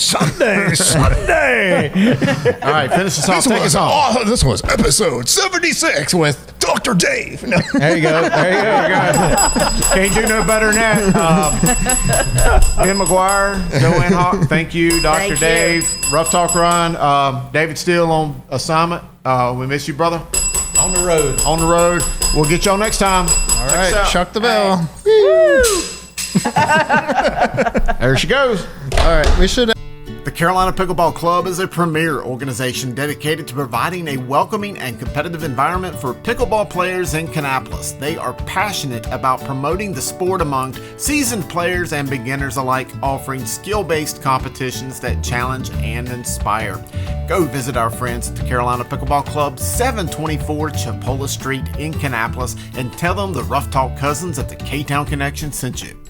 All right, finish this off. Take us off. Oh, this was episode 76 with Dr. Dave. No. There you go. Can't do no better than that. Ben McGuire, Joanne Hock, thank you. Dr. Dave, Rough Talk Run. David still on assignment. We miss you, brother. On the road. On the road. We'll get y'all next time. All right, chuck the bell. There she goes. All right, we should. The Carolina Pickleball Club is a premier organization dedicated to providing a welcoming and competitive environment for pickleball players in Kannapolis. They are passionate about promoting the sport among seasoned players and beginners alike, offering skill-based competitions that challenge and inspire. Go visit our friends at the Carolina Pickleball Club, 724 Chipola Street in Kannapolis, and tell them the Rough Talk cousins at the K-Town Connection sent you.